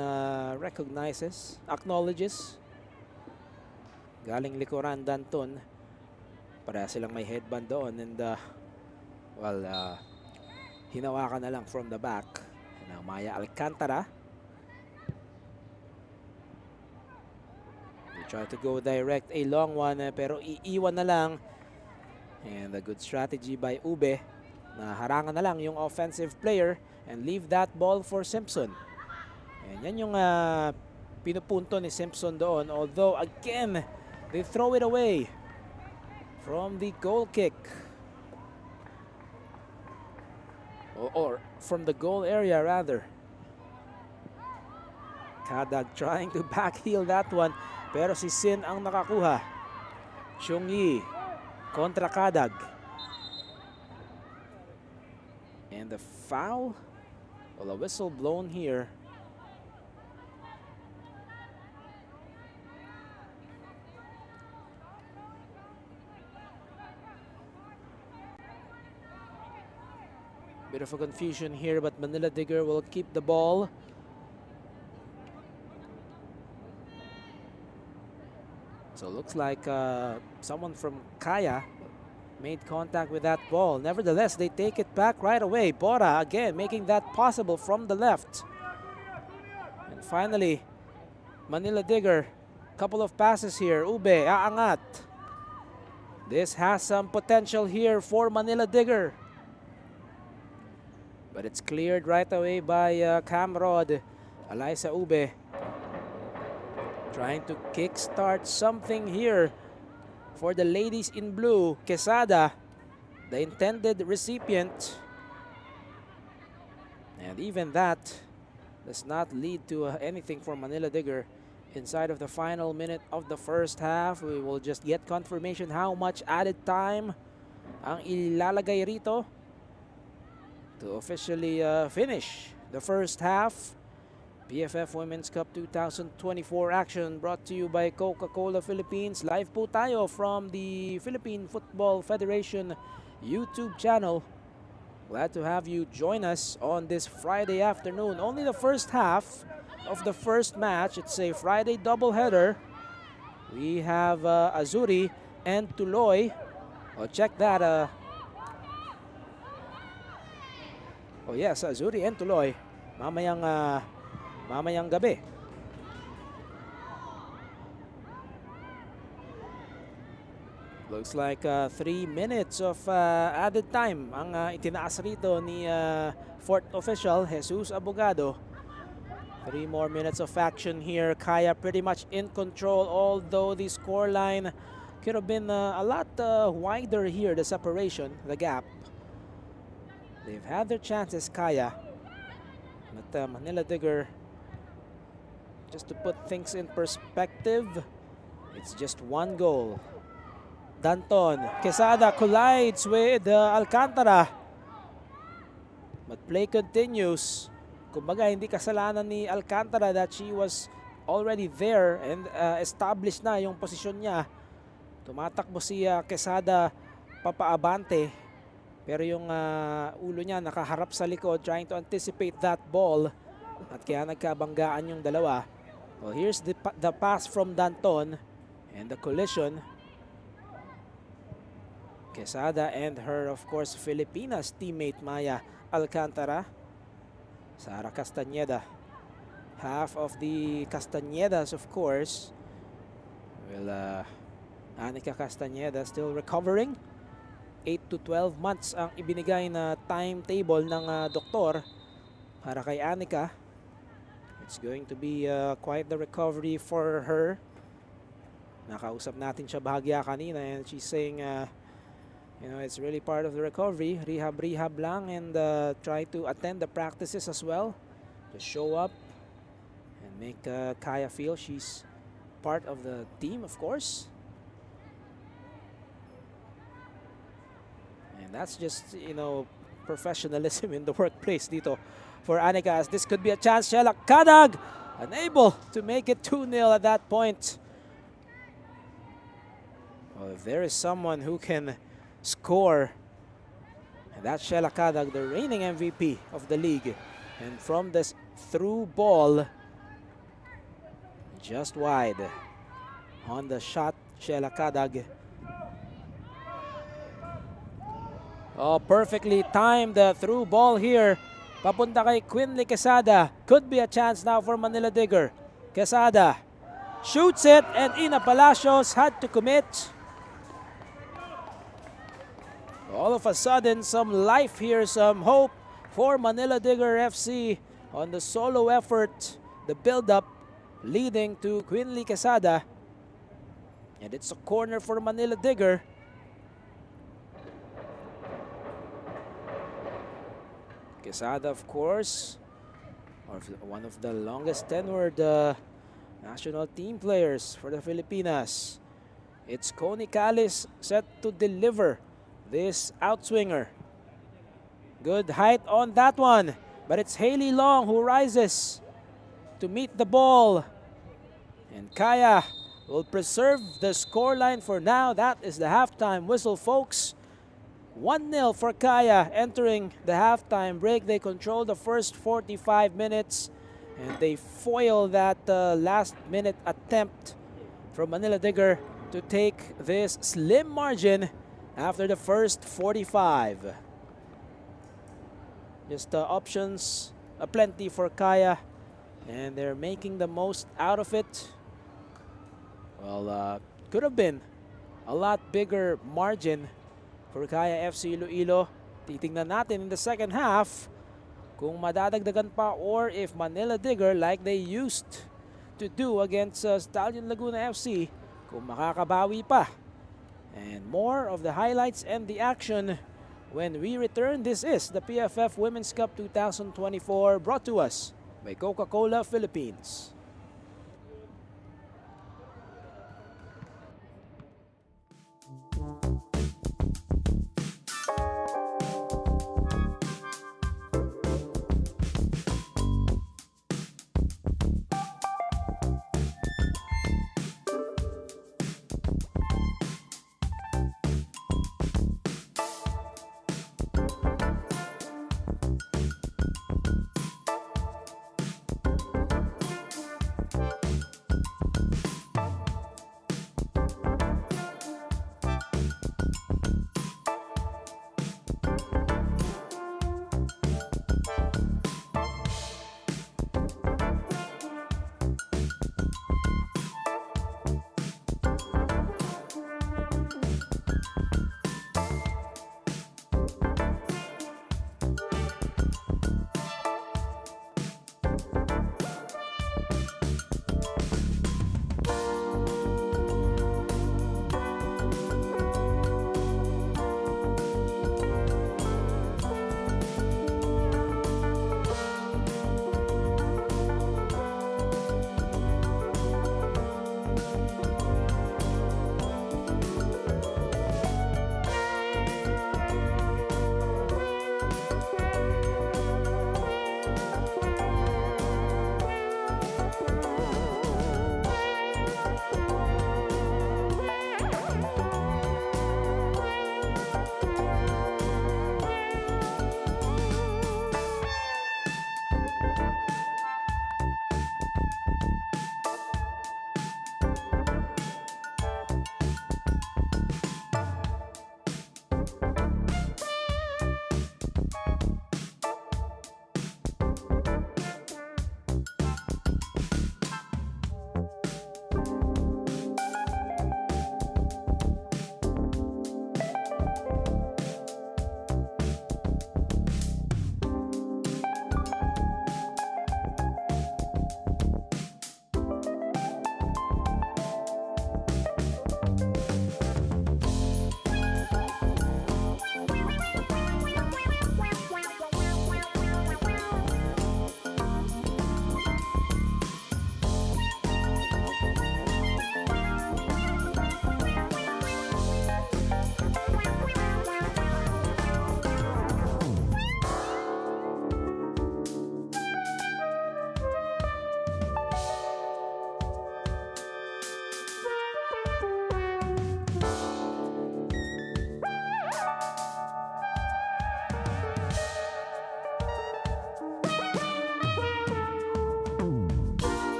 recognizes, acknowledges. Galing likuran Danton, para silang may headband doon, and hinawakan na lang from the back. And Maya Alcantara, they try to go direct, a long one, pero iiwan na lang. And a good strategy by Ube na harangan na lang yung offensive player and leave that ball for Simpson. And yan yung pinupunto ni Simpson doon, although again they throw it away from the goal kick, or from the goal area rather. Kadag trying to backheel that one, pero si Sin ang nakakuha. Chungyi kontra Kadag. And the foul, well, a whistle blown here. Bit of a confusion here, but Manila Digger will keep the ball. So it looks like someone from Kaya made contact with that ball. Nevertheless, they take it back right away. Bora again making that possible from the left. And finally, Manila Digger, couple of passes here. Ube, aangat. This has some potential here for Manila Digger. But it's cleared right away by Camrod. Alyssa Ube trying to kickstart something here for the ladies in blue. Quesada, the intended recipient. And even that does not lead to anything for Manila Digger inside of the final minute of the first half. We will just get confirmation how much added time ang ilalagay rito to officially finish the first half. PFF Women's Cup 2024 action brought to you by Coca-Cola Philippines. Live po tayo from the Philippine Football Federation YouTube channel. Glad to have you join us on this Friday afternoon. Only the first half of the first match. It's a Friday doubleheader. We have Azuri and Tuloy. Oh, check that. Oh yes, Azuri and Tuloy. Mamayang gabi. Looks like 3 minutes of added time ang itinaas rito ni fourth official Jesus Abogado. 3 more minutes of action here. Kaya pretty much in control, although the scoreline could have been a lot wider here, the separation, the gap. They've had their chances, Kaya. But Manila Digger, just to put things in perspective, it's just 1 goal. Danton, Quesada collides with Alcantara. But play continues. Kumbaga, hindi kasalanan ni Alcantara that she was already there and established na yung posisyon niya. Tumatakbo si Quesada papaabante. Pero yung ulo niya nakaharap sa likod, trying to anticipate that ball. At kaya nagkabanggaan yung dalawa. Well, here's the pass from Danton and the collision. Quesada and her, of course, Filipinas teammate Maya Alcantara. Sara Castañeda. Half of the Castañedas, of course. Well, Anika Castañeda still recovering. 8 to 12 months ang ibinigay na timetable ng doktor para kay Anika. It's going to be quite the recovery for her. Nakausap natin siya bahagya kanina, and she's saying you know, it's really part of the recovery. Rehab lang, and try to attend the practices as well. Just show up and make Kaya feel she's part of the team, of course. And that's just, professionalism in the workplace dito for Anika, as this could be a chance. Sheila Kadag unable to make it 2-0 at that point. Well, if there is someone who can score, that's Sheila Kadag, the reigning MVP of the league. And from this through ball, just wide on the shot, Sheila Kadag. Oh, perfectly timed through ball here. Papunta kay Quinley Quesada. Could be a chance now for Manila Digger. Quesada shoots it, and Ina Palacios had to commit. All of a sudden, some life here, some hope for Manila Digger FC on the solo effort, the build-up leading to Quinley Quesada. And it's a corner for Manila Digger. Quesada, of course, one of the longest tenured national team players for the Filipinas. It's Connie Callis set to deliver this outswinger. Good height on that one, but it's Hailey Long who rises to meet the ball. And Kaya will preserve the scoreline for now. That is the halftime whistle, folks. 1-0 for Kaya entering the halftime break. They control the first 45 minutes and they foil that last-minute attempt from Manila Digger to take this slim margin after the first 45. Just options aplenty for Kaya, and they're making the most out of it. Well, could have been a lot bigger margin for Kaya FC Iloilo. Titingnan natin in the second half kung madadagdagan pa, or if Manila Digger, like they used to do against Stallion Laguna FC, kung makakabawi pa. And more of the highlights and the action when we return. This is the PFF Women's Cup 2024, brought to us by Coca-Cola Philippines.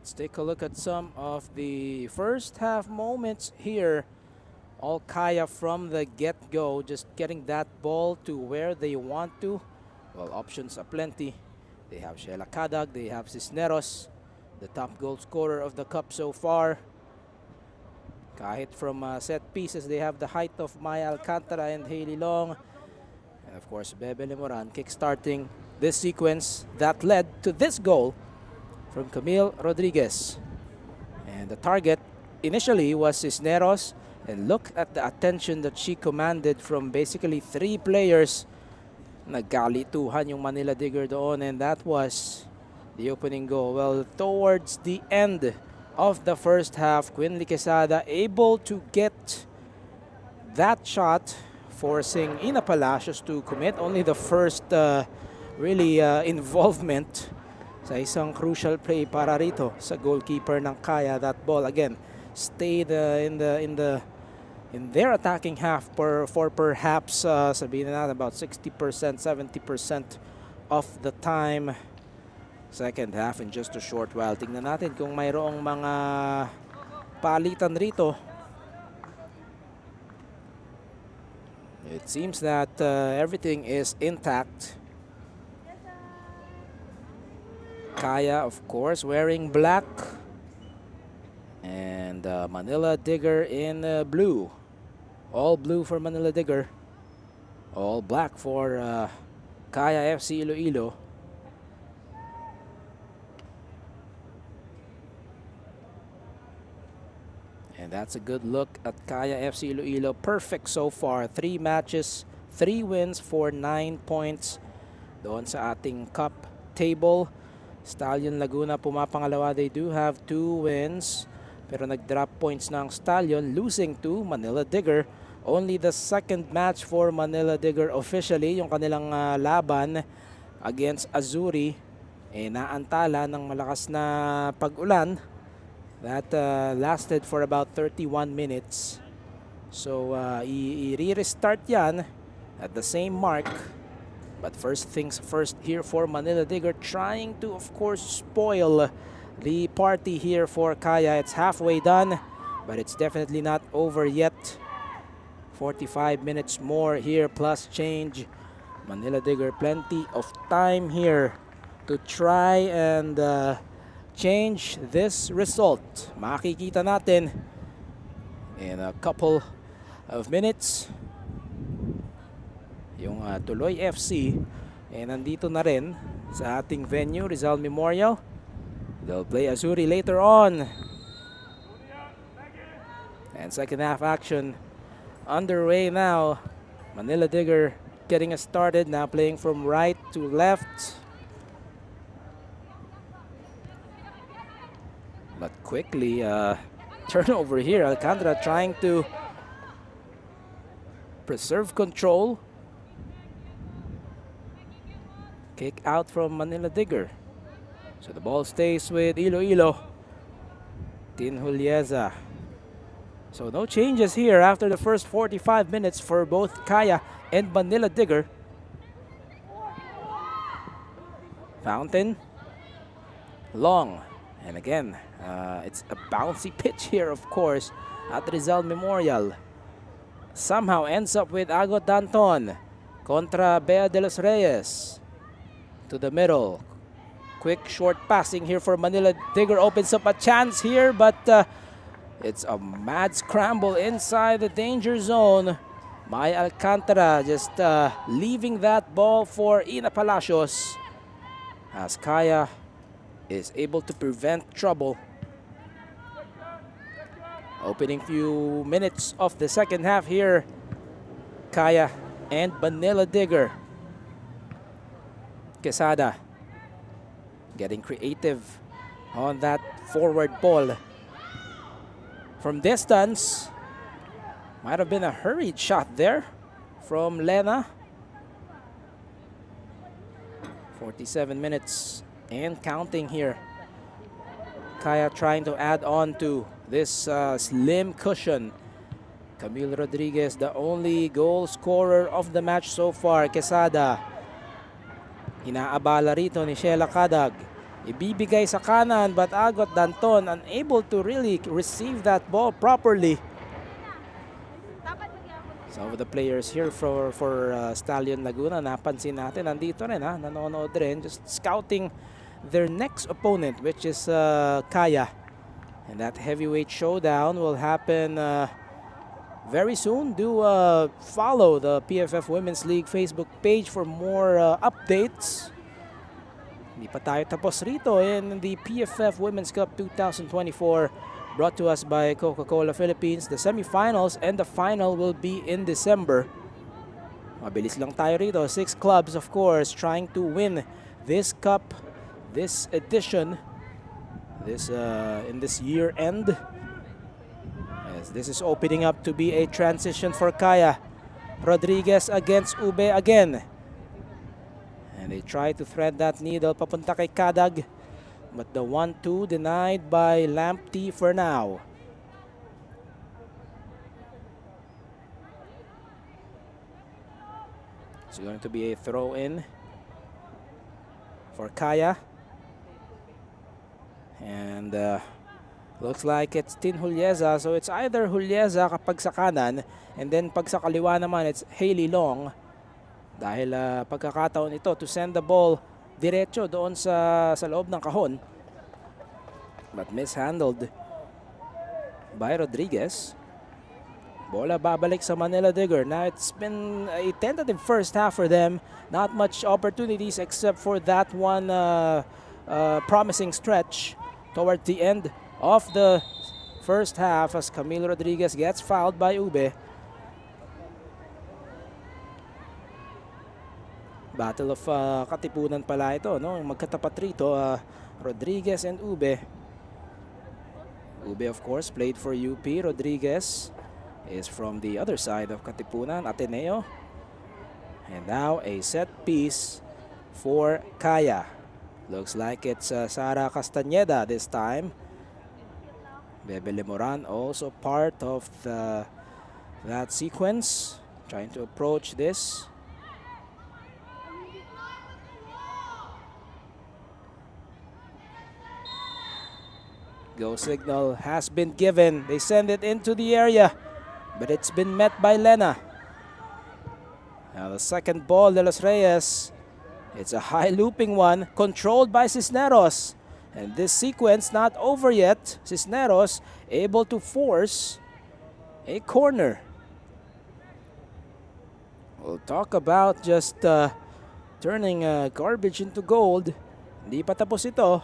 Let's take a look at some of the first half moments here. All Kaya from the get-go, just getting that ball to where they want to. Well, options aplenty. They have Sheila Kadag, they have Cisneros, the top goal scorer of the cup so far. Kahit from set pieces, they have the height of Maya Alcantara and Hailey Long. And of course, Bebe Lemoran kickstarting this sequence that led to this goal from Camille Rodriguez. And the target initially was Cisneros. And look at the attention that she commanded from basically 3 players. Nagkalituhan yung Manila Digger doon, and that was the opening goal. Well, towards the end of the first half, Quinly Quesada able to get that shot, forcing Ina Palacios to commit only the first involvement sa isang crucial play para rito sa goalkeeper ng Kaya. That ball again stayed in their attacking half for perhaps sabihin na natin about 60%, 70% of the time. Second half in just a short while. Tingnan natin kung mayroong mga palitan rito. It seems that everything is intact. Kaya, of course, wearing black. And Manila Digger in blue. All blue for Manila Digger. All black for Kaya FC Iloilo. And that's a good look at Kaya FC Iloilo. Perfect so far. 3 matches, 3 wins for 9 points. Doon sa ating cup table. Stallion Laguna pumapangalawa. They do have 2 wins. Pero nag-drop points ng Stallion, losing to Manila Digger. Only the second match for Manila Digger officially, yung kanilang laban against Azuri, naantala ng malakas na pag-ulan that lasted for about 31 minutes. So, i-restart yan at the same mark. But first things first here for Manila Digger, trying to, of course, spoil the party here for Kaya. It's halfway done, but it's definitely not over yet. 45 minutes more here plus change. Manila Digger, plenty of time here to try and change this result. Makikita natin in a couple of minutes. Yung Tuloy FC nandito na rin sa ating venue, Rizal Memorial. They'll play Azuri later on. And second half action underway now. Manila Digger getting us started now, playing from right to left. But quickly, turnover here. Alcantara trying to preserve control. Kick out from Manila Digger. So the ball stays with Iloilo. Tin Julieza. So no changes here after the first 45 minutes for both Kaya and Manila Digger. Fountain. Long. And again, it's a bouncy pitch here, of course, at Rizal Memorial. Somehow ends up with Agot Danton contra Bea de los Reyes. To the middle. Quick short passing here for Manila Digger, opens up a chance here, but it's a mad scramble inside the danger zone. Maya Alcantara just leaving that ball for Ina Palacios as Kaya is able to prevent trouble. Opening few minutes of the second half here. Kaya and Manila Digger. Quesada getting creative on that forward ball. From distance, might have been a hurried shot there from Lena. 47 minutes and counting here. Kaya trying to add on to this slim cushion. Camille Rodriguez, the only goal scorer of the match so far. Quesada, inaabala rito ni Sheila Kadag. ibibigay sa kanan, but Agot Danton unable to really receive that ball properly. Some of the players here for Stallion Laguna, napansin natin, nandito rin nanonood rin, just scouting their next opponent, which is Kaya. And that heavyweight showdown will happen very soon. Do follow the PFF Women's League Facebook page for more updates. Hindi pa tayo tapos rito in the PFF Women's Cup 2024, brought to us by Coca-Cola Philippines. The semifinals and the final will be in December. Mabilis lang tayo rito. 6 clubs, of course, trying to win this cup, this edition, in this year end. As this is opening up to be a transition for Kaya. Rodriguez against Ube again. And they try to thread that needle papunta kay Kadag. But the 1-2 denied by Lamptey for now. It's going to be a throw in for Kaya. And looks like it's Tin Julieza. So it's either Julieza kapag sa kanan, and then pag sa kaliwa naman it's Hailey Long. Dahil pagkakataon ito to send the ball diretso doon sa loob ng kahon. But mishandled by Rodriguez. Bola babalik sa Manila Digger. Now it's been a tentative first half for them. Not much opportunities except for that one promising stretch toward the end of the first half as Camille Rodriguez gets fouled by Ube. Battle of Katipunan pala ito, no? Magkatapat rito, Rodriguez and Ube. Ube, of course, played for UP. Rodriguez is from the other side of Katipunan, Ateneo. And now a set piece for Kaya. Looks like it's Sara Castañeda this time. Bebe Lemoran also part of that sequence, trying to approach this. Go signal has been given. They send it into the area, but it's been met by Lena. Now the second ball, De Los Reyes. It's a high looping one, controlled by Cisneros. And this sequence not over yet. Cisneros able to force a corner. We'll talk about just turning garbage into gold. Hindi pa tapos ito.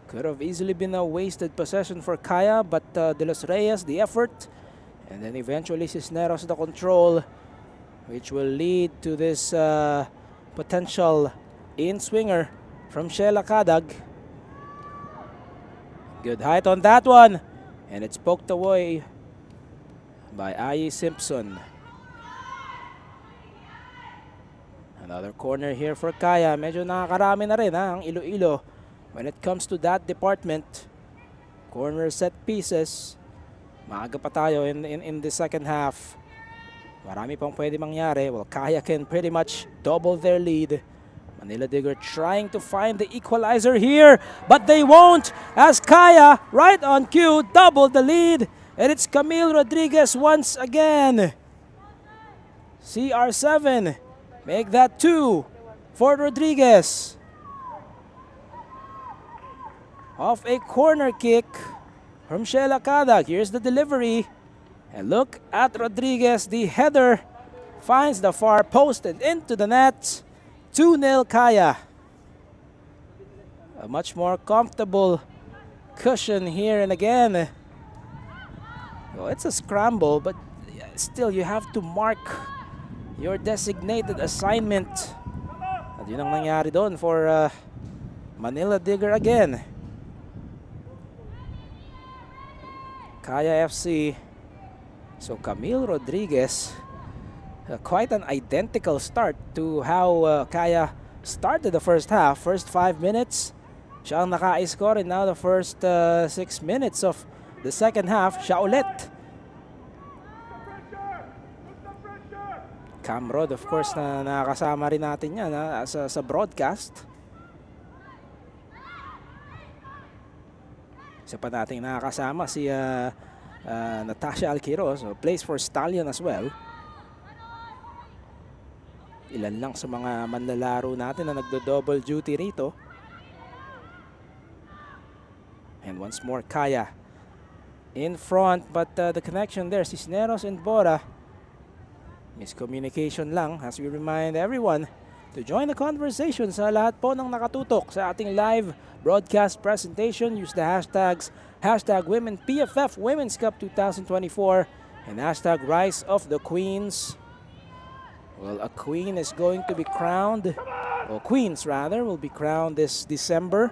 Could have easily been a wasted possession for Kaya, but De Los Reyes, the effort, and then eventually Cisneros the control, which will lead to this potential in-swinger from Sheila Kadag. Good height on that one, and it's poked away by Ayi Simpson. Another corner here for Kaya. Medyo nakakarami na rin ang Iloilo when it comes to that department. Corner set pieces. Maaga pa tayo in the second half. Marami pang pwede mangyari. Well, Kaya can pretty much double their lead. Manila Digger trying to find the equalizer here, but they won't, as Kaya, right on cue, double the lead. And it's Camille Rodriguez once again. CR7 make that 2 for Rodriguez. Off a corner kick from Sheila Kadag. Here's the delivery. And look at Rodriguez. The header finds the far post and into the net. 2-0 Kaya. A much more comfortable cushion here, and again. Well, it's a scramble, but still you have to mark your designated assignment. At yun ang nangyari doon for Manila Digger again. Kaya FC. So Camille Rodriguez, quite an identical start to how Kaya started the first half. First 5 minutes, siya ang naka-score, and now the first 6 minutes of the second half, siya ulit. Camrod, of course, na nakakasama rin natin yan sa broadcast. Isa pa nating nakakasama si Natasha Alquiros, so plays for Stallion as well. Ilan lang sa mga manlalaro natin na nagdo-double duty rito. And once more, Kaya in front, but the connection there, Cisneros and Bora. Miscommunication lang as we remind everyone to join the conversation. Sa lahat po ng nakatutok sa ating live broadcast presentation, use the hashtags #WomenPFF Women's Cup 2024 and #Rise of the Queens. Well, a queen is going to be crowned, or queens rather, will be crowned this December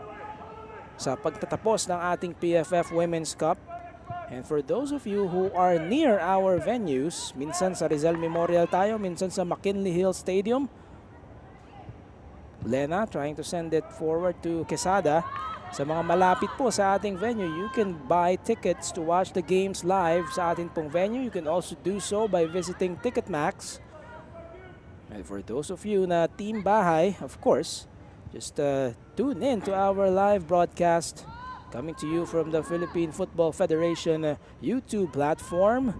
sa pagtatapos ng ating PFF Women's Cup. And for those of you who are near our venues, minsan sa Rizal Memorial tayo, minsan sa McKinley Hill Stadium. Lena trying to send it forward to Quesada. Sa mga malapit po sa ating venue, you can buy tickets to watch the games live sa ating pong venue. You can also do so by visiting Ticketmax. And for those of you na team bahay, of course, just tune in to our live broadcast coming to you from the Philippine Football Federation YouTube platform.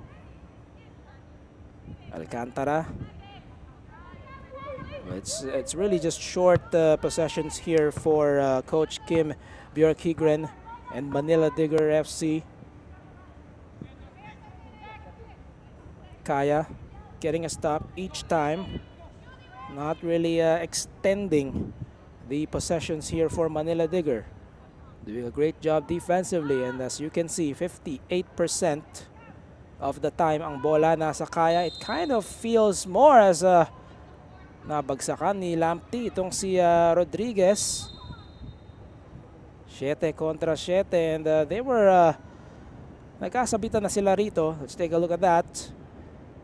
Alcantara. It's really just short possessions here for Coach Kim Bjorkigren and Manila Digger FC. Kaya getting a stop each time. Not really extending the possessions here for Manila Digger. Doing a great job defensively, and as you can see, 58% of the time ang bola nasa Kaya. It kind of feels more as a nabagsakan ni Lamptey itong si Rodriguez. 7 kontra 7, and they were nagkasabitan na sila rito. Let's take a look at that.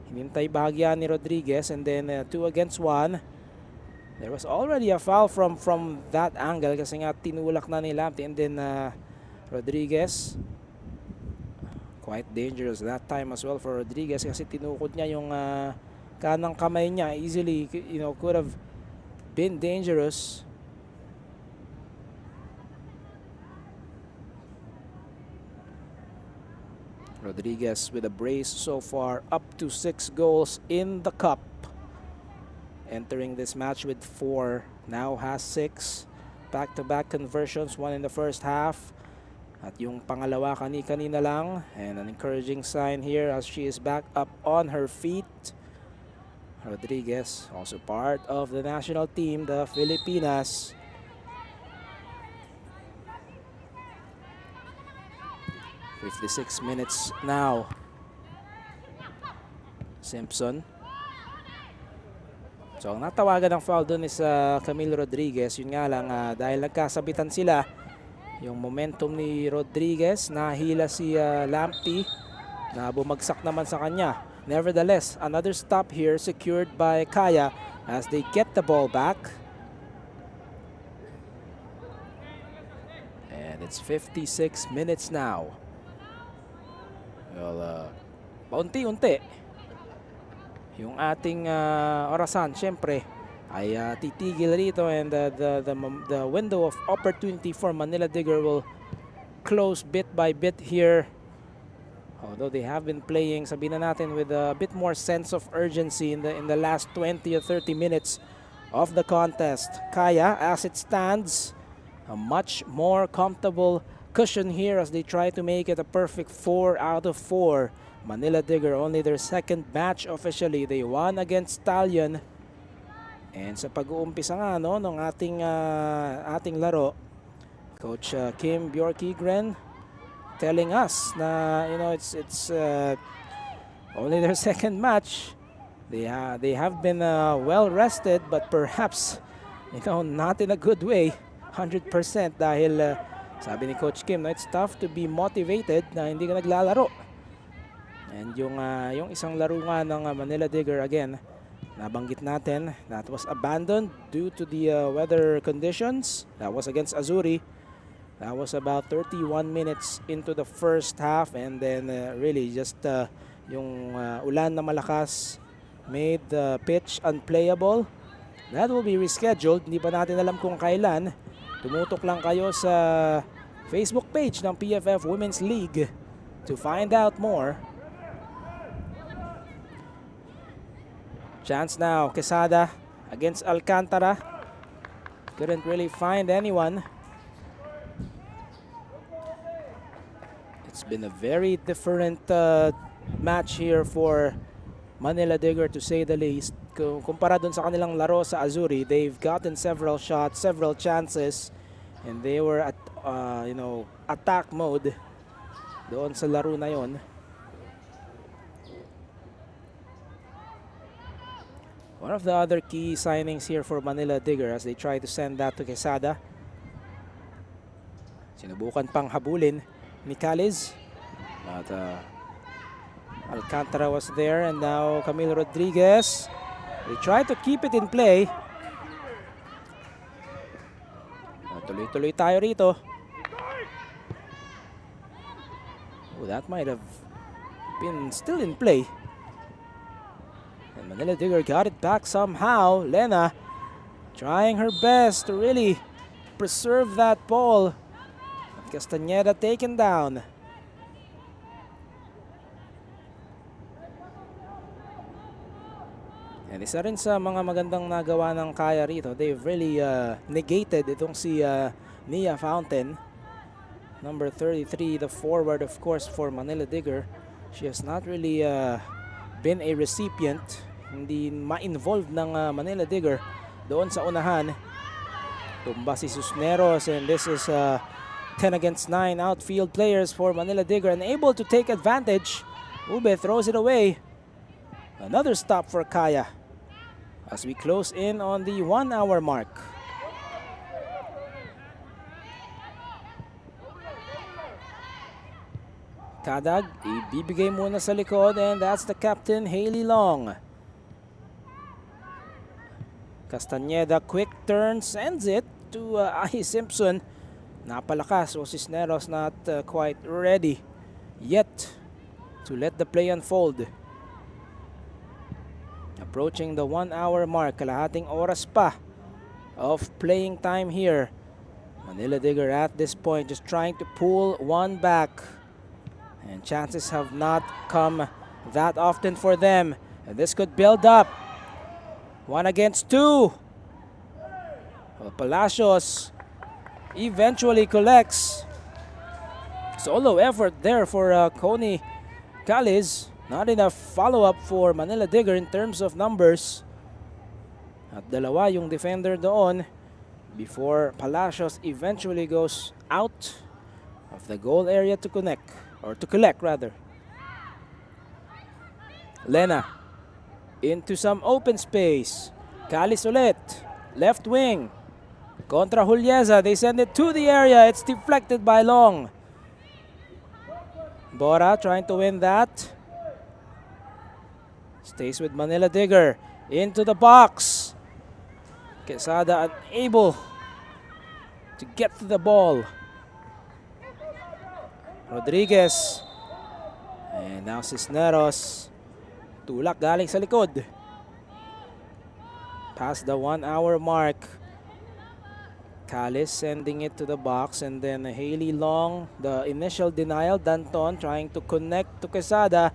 Hinintay bahagya ni Rodriguez, and then 2 against 1. There was already a foul from that angle kasi nga tinulak na ni Lamptey, and then Rodriguez. Quite dangerous that time as well for Rodriguez kasi tinukod niya yung kanang kamay niya. Easily, could have been dangerous. Rodriguez with a brace so far, up to 6 goals in the cup. Entering this match with 4, now has 6 back-to-back conversions, 1 in the first half. At yung pangalawa kanina lang, and an encouraging sign here as she is back up on her feet. Rodriguez, also part of the national team, the Filipinas. "56 minutes now." Simpson. So ang natawagan ng foul doon is Camille Rodriguez. Yun nga lang, dahil nagkasabitan sila, yung momentum ni Rodriguez, nahila si Lamptey na bumagsak naman sa kanya. Nevertheless, another stop here secured by Kaya as they get the ball back. And it's 56 minutes now. Well, paunti-unti yung ating orasan, syempre, ay titigil rito, and the window of opportunity for Manila Digger will close bit by bit here. Although they have been playing, sabihin na natin, with a bit more sense of urgency in the last 20 or 30 minutes of the contest. Kaya, as it stands, a much more comfortable cushion here as they try to make it a perfect 4 out of 4. Manila Digger, only their second match officially. They won against Stallion. And sa pag-uumpisa nga ng ating laro, Coach Kim Bjorkigren telling us na it's only their second match. They have been well rested, but perhaps not in a good way, 100%, dahil sabi ni Coach Kim, it's tough to be motivated na hindi ka naglalaro. And yung isang laro nga ng Manila Digger, again, nabanggit natin, that was abandoned due to the weather conditions. That was against Azuri. That was about 31 minutes into the first half, and then really just yung ulan na malakas made the pitch unplayable. That will be rescheduled. Hindi pa natin alam kung kailan. Tumutok lang kayo sa Facebook page ng PFF Women's League to find out more. Chance now, Quesada against Alcantara. Couldn't really find anyone. It's been a very different match here for Manila Digger, to say the least. Kumpara dun sa kanilang laro sa Azuri, they've gotten several shots, several chances, and they were at attack mode doon sa laro na yon. One of the other key signings here for Manila Digger as they try to send that to Quesada. Sinubukan pang habulin ni Caliz, but Alcantara was there, and now Camilo Rodriguez. They try to keep it in play. Tuloy-tuloy tayo rito. Oh, that might have been still in play. And Manila Digger got it back somehow. Lena trying her best to really preserve that ball. Castañeda taken down. And isa rin sa mga magandang nagawa ng Kaya rito, they've really negated itong si Nia Fountain. Number 33, the forward of course for Manila Digger. She has not really been a recipient. Hindi ma-involved ng Manila Digger doon sa unahan. Tumba si Susneros, and this is 10 against 9 outfield players for Manila Digger, and able to take advantage. Ube throws it away. Another stop for Kaya as we close in on the 1 hour mark. Kadag, ibibigay muna sa likod, and that's the captain, Hailey Long. Castañeda, quick turn, sends it to Ahi Simpson. Napalakas, o Cisneros not quite ready yet to let the play unfold. Approaching the 1 hour mark, kalahating oras pa of playing time here. Manila Digger at this point just trying to pull one back, and chances have not come that often for them, and this could build up. 1 against 2. Well, Palacios eventually collects. Solo effort there for Coney Caliz. Not enough follow-up for Manila Digger in terms of numbers. At dalawa yung defender doon before Palacios eventually goes out of the goal area to connect, or to collect rather. Lena into some open space. Caliz ulit, left wing. Contra Julieza, they send it to the area. It's deflected by Long. Bora trying to win that. Stays with Manila Digger. Into the box. Quesada unable to get to the ball. Rodriguez. And now Cisneros. Tulak galing sa likod. Past the 1 hour mark. Caliz sending it to the box, and then Hailey Long, the initial denial. Danton trying to connect to Quesada.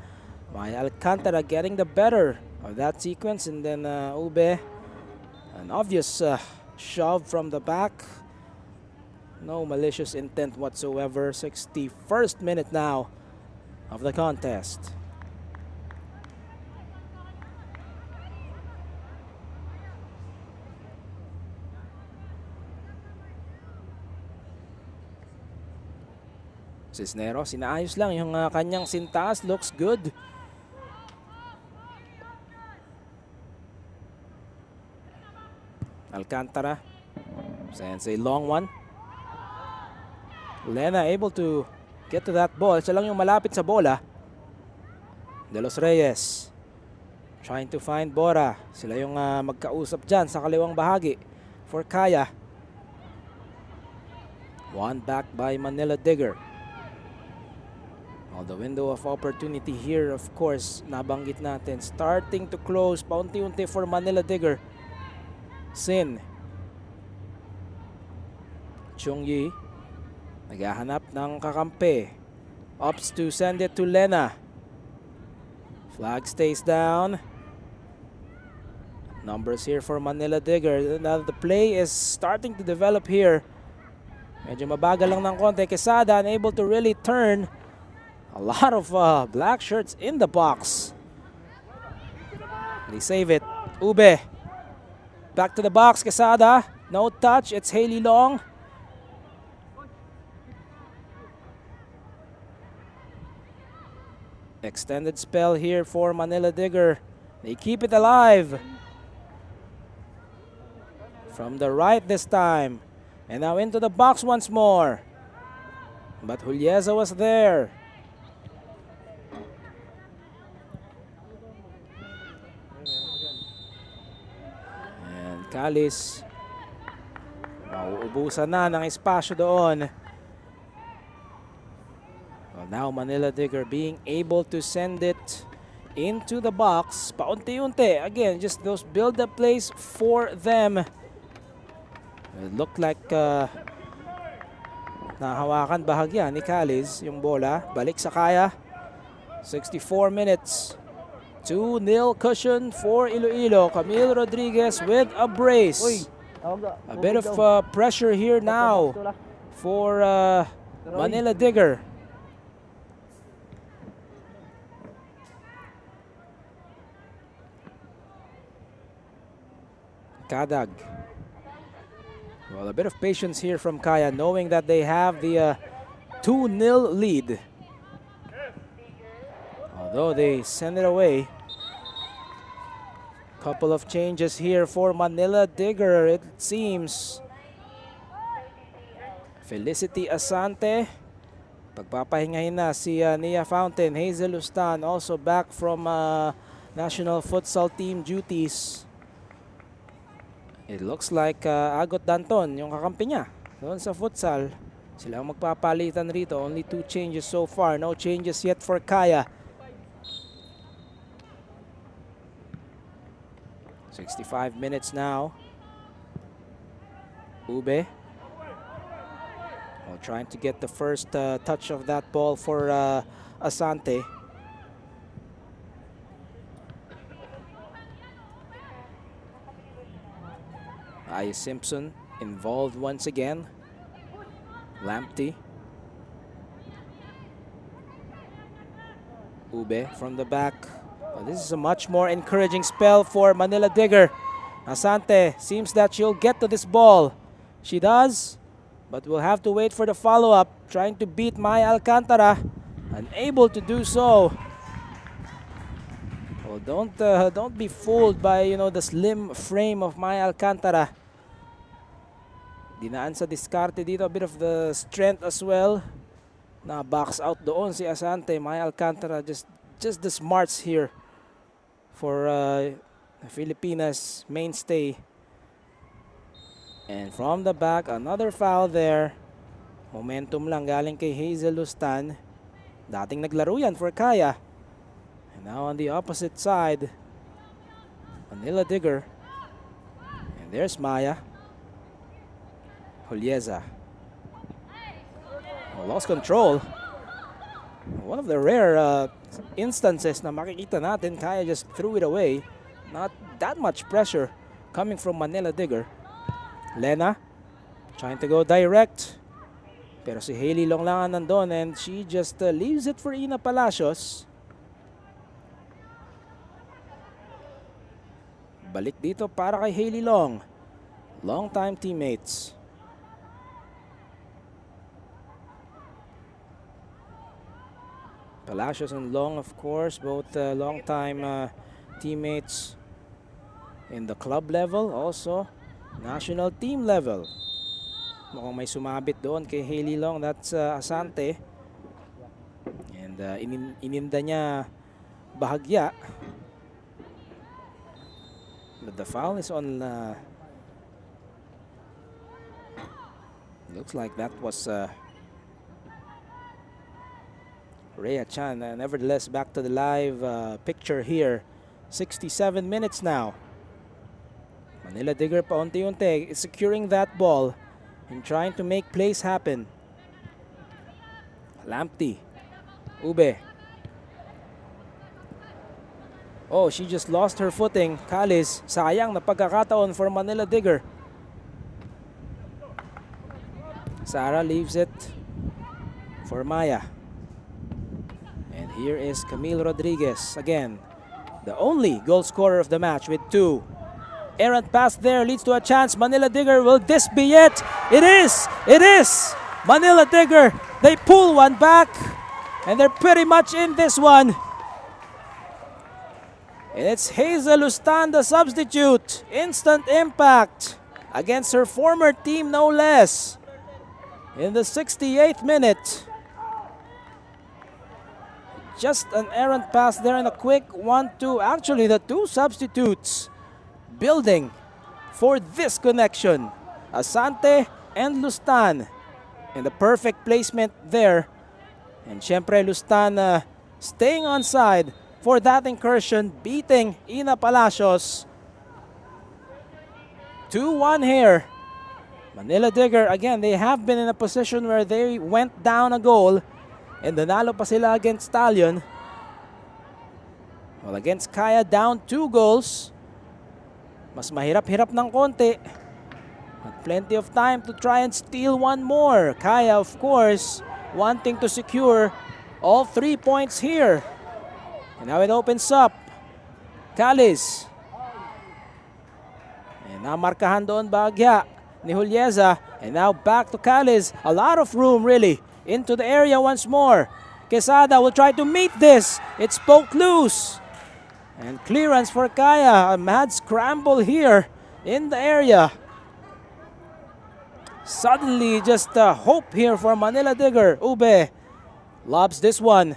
Alcantara getting the better of that sequence, and then Ube, an obvious shove from the back. No malicious intent whatsoever. 61st minute now of the contest. Cisneros, inaayos lang yung kanyang sintas. Looks good. Alcantara sends a long one. Lena able to get to that ball. Siya lang yung malapit sa bola. De Los Reyes trying to find Bora. Sila yung magkausap dyan sa kaliwang bahagi for Kaya. One back by Manila Digger. Well, the window of opportunity here, of course, nabanggit natin, starting to close paunti-unti for Manila Digger. Sin. Chung Yi. Naghahanap ng kakampi. Opts to send it to Lena. Flag stays down. Numbers here for Manila Digger. Now the play is starting to develop here. Medyo mabagal lang ng konti. Quesada unable to really turn. A lot of black shirts in the box. They save it. Ube. Back to the box. Quesada. No touch. It's Haley Long. Extended spell here for Manila Digger. They keep it alive. From the right this time. And now into the box once more. But Julieza was there. And Calis. Mauubusan na ng espasyo doon. Well, now Manila Digger being able to send it into the box. Paunti-unti. Again, just those build-up plays for them. It looked like nahawakan bahagya ni Calis yung bola. Balik sa kaya. 64 minutes. 2-0 cushion for Iloilo. Camille Rodriguez with a brace. A bit of pressure here now for Manila Digger. Kadag. Well, a bit of patience here from Kaya, knowing that they have the 2-0 lead. Although they send it away. Couple of changes here for Manila Digger, it seems. Felicity Asante. Pagpapahingahin na si Nia Fountain. Hazel Ustan also back from national futsal team duties. It looks like Agot Danton, yung kakampi niya doon sa futsal. Sila ang magpapalitan rito. Only 2 changes so far. No changes yet for Kaya. 65 minutes now. Ube. Well, trying to get the first touch of that ball for Asante. Aya Simpson involved once again. Lamptey. Ube from the back. Well, this is a much more encouraging spell for Manila Digger. Asante seems that she'll get to this ball. She does, but we'll have to wait for the follow-up. Trying to beat Maya Alcantara. Unable to do so. Well, don't be fooled by the slim frame of Maya Alcantara. Dinaan sa diskarte dito, a bit of the strength as well. Na box out doon si Asante. Maya Alcantara just the smarts here for Filipinas mainstay. And from the back, another foul there. Momentum lang galing kay Hazel Lustan. Dating naglaro yan for Kaya. And now on the opposite side, Manila Digger. And there's Maya. Julieza. Well, lost control. One of the rare instances na makikita natin, Kaya just threw it away. Not that much pressure coming from Manila Digger. Lena trying to go direct. Pero si Haley Long lang nandun and she just leaves it for Ina Palacios. Balik dito para kay Haley Long. Long-time teammates. Palacios and Long, of course, both long-time teammates in the club level, also national team level. Mukhang may sumabit doon kay Haley Long, that's Asante. And ininda niya bahagya. But the foul is on, looks like that was Rhea Chan, nevertheless, back to the live picture here. 67 minutes now. Manila Digger paunti-unti is securing that ball and trying to make plays happen. Lamptey. Ube. Oh, she just lost her footing. Kalis, sayang na pagkakataon for Manila Digger. Sara leaves it for Maya. And here is Camille Rodriguez again. The only goal scorer of the match with 2. Errant pass there leads to a chance. Manila Digger, will this be it? It is! It is! Manila Digger, they pull one back. And they're pretty much in this one. And it's Hazel Lustan, the substitute. Instant impact against her former team, no less. In the 68th minute. Just an errant pass there and a quick 1-2. Actually, the 2 substitutes building for this connection. Asante and Lustan. And the perfect placement there. And syempre Lustan staying on side for that incursion, beating Ina Palacios. 2-1 here. Manila Digger, again, they have been in a position where they went down a goal and nanalo pa sila against Stallion. Well, against Kaya, down 2 goals. Mas mahirap-hirap ng konti. But plenty of time to try and steal one more. Kaya, of course, wanting to secure all 3 points here. And now it opens up. Kalis. And namarkahan doon Bagya ni Julieza. And now back to Kalis. A lot of room really into the area once more. Quesada will try to meet this. It's poked loose. And clearance for Kaya. A mad scramble here in the area. Suddenly just hope here for Manila Digger. Ube lobs this one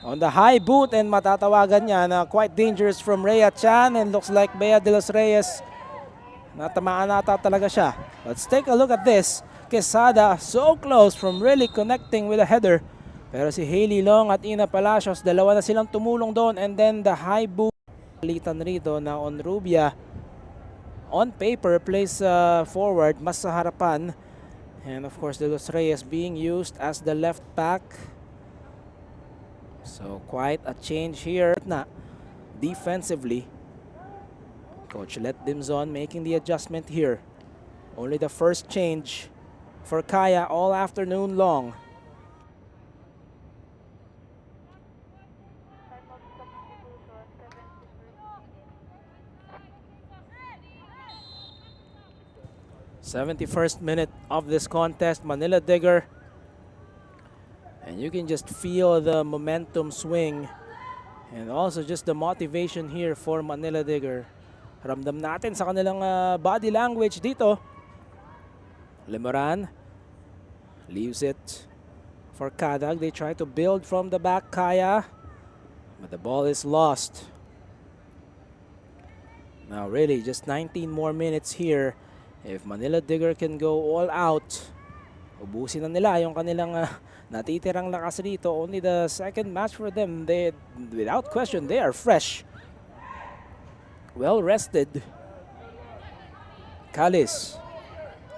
on the high boot and matatawagan niya na quite dangerous from Rhea Chan, and looks like Bea de los Reyes natamaan nata talaga siya. Let's take a look at this. Quesada so close from really connecting with a header, pero si Hailey Long at Ina Palacios, dalawa na silang tumulong doon, and then the high boot litan rito na on Rubia on paper plays forward mas sa harapan, and of course de los Reyes being used as the left back. So quite a change here na defensively. Coach Let Dimzon making the adjustment here. Only the first change for Kaya all afternoon long. '71st minute of this contest, Manila Digger. And you can just feel the momentum swing and also just the motivation here for Manila Digger. Ramdam natin sa kanilang body language dito. Lemoran leaves it for Kadag. They try to build from the back, Kaya, but the ball is lost. Now really just 19 more minutes here. If Manila Digger can go all out, ubusin na nila yung kanilang natitirang lakas rito. Only the second match for them. They, without question, they are fresh. Well rested. Kalis.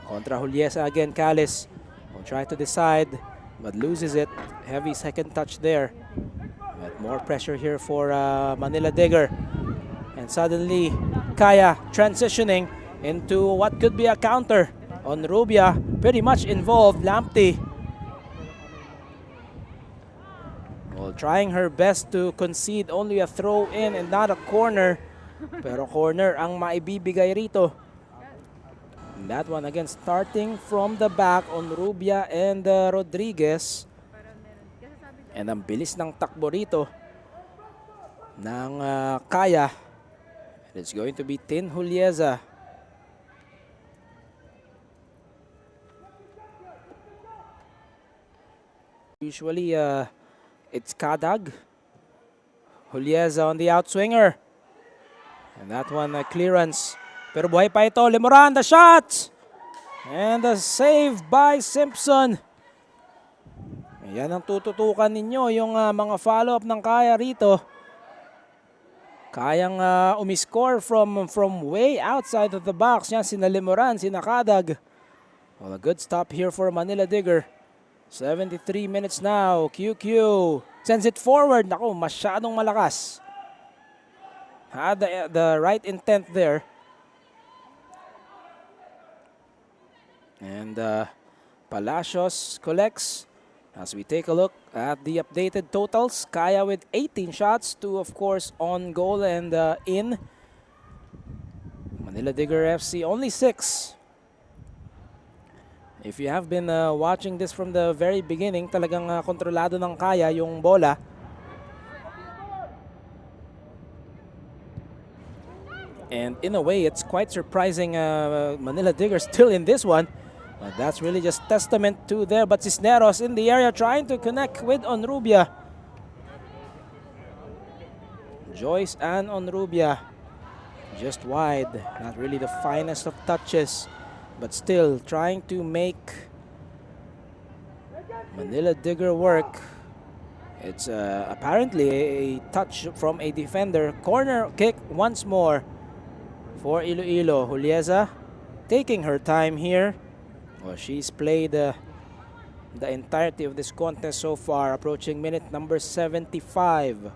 Contra Juliesa again. Kalis will try to decide but loses it. Heavy second touch there. But more pressure here for Manila Digger. And suddenly, Kaya transitioning into what could be a counter on Rubia. Pretty much involved. Lamptey trying her best to concede only a throw in and not a corner. Pero corner ang maibibigay rito. And that one again starting from the back on Rubia and Rodriguez. And ang bilis ng takbo rito ng Kaya. It's going to be Tin Julieza. Usually it's Kadag. Julieza on the outswinger. And that one clearance. Pero buhay pa ito. Lemoran, the shot! And the save by Simpson. Yan ang tututukan ninyo, yung mga follow-up ng Kaya rito. Kayang umiscore from way outside of the box. Yan, sina Limuran, sina Kadag. Well, a good stop here for Manila Digger. 73 minutes now. QQ sends it forward. Naku, masyadong malakas. Had the right intent there. And Palacios collects. As we take a look at the updated totals, Kaya with 18 shots, 2 of course on goal and in. Manila Digger FC only 6. If you have been watching this from the very beginning, talagang kontrolado ng Kaya yung bola. And in a way, it's quite surprising Manila Digger still in this one. But that's really just testament to there. But Cisneros in the area trying to connect with Onrubia. Joyce and Onrubia just wide. Not really the finest of touches, but still trying to make Manila Digger work. It's apparently a touch from a defender. Corner kick once more for Iloilo. Julieza taking her time here. Well, she's played the entirety of this contest so far, approaching minute number 75.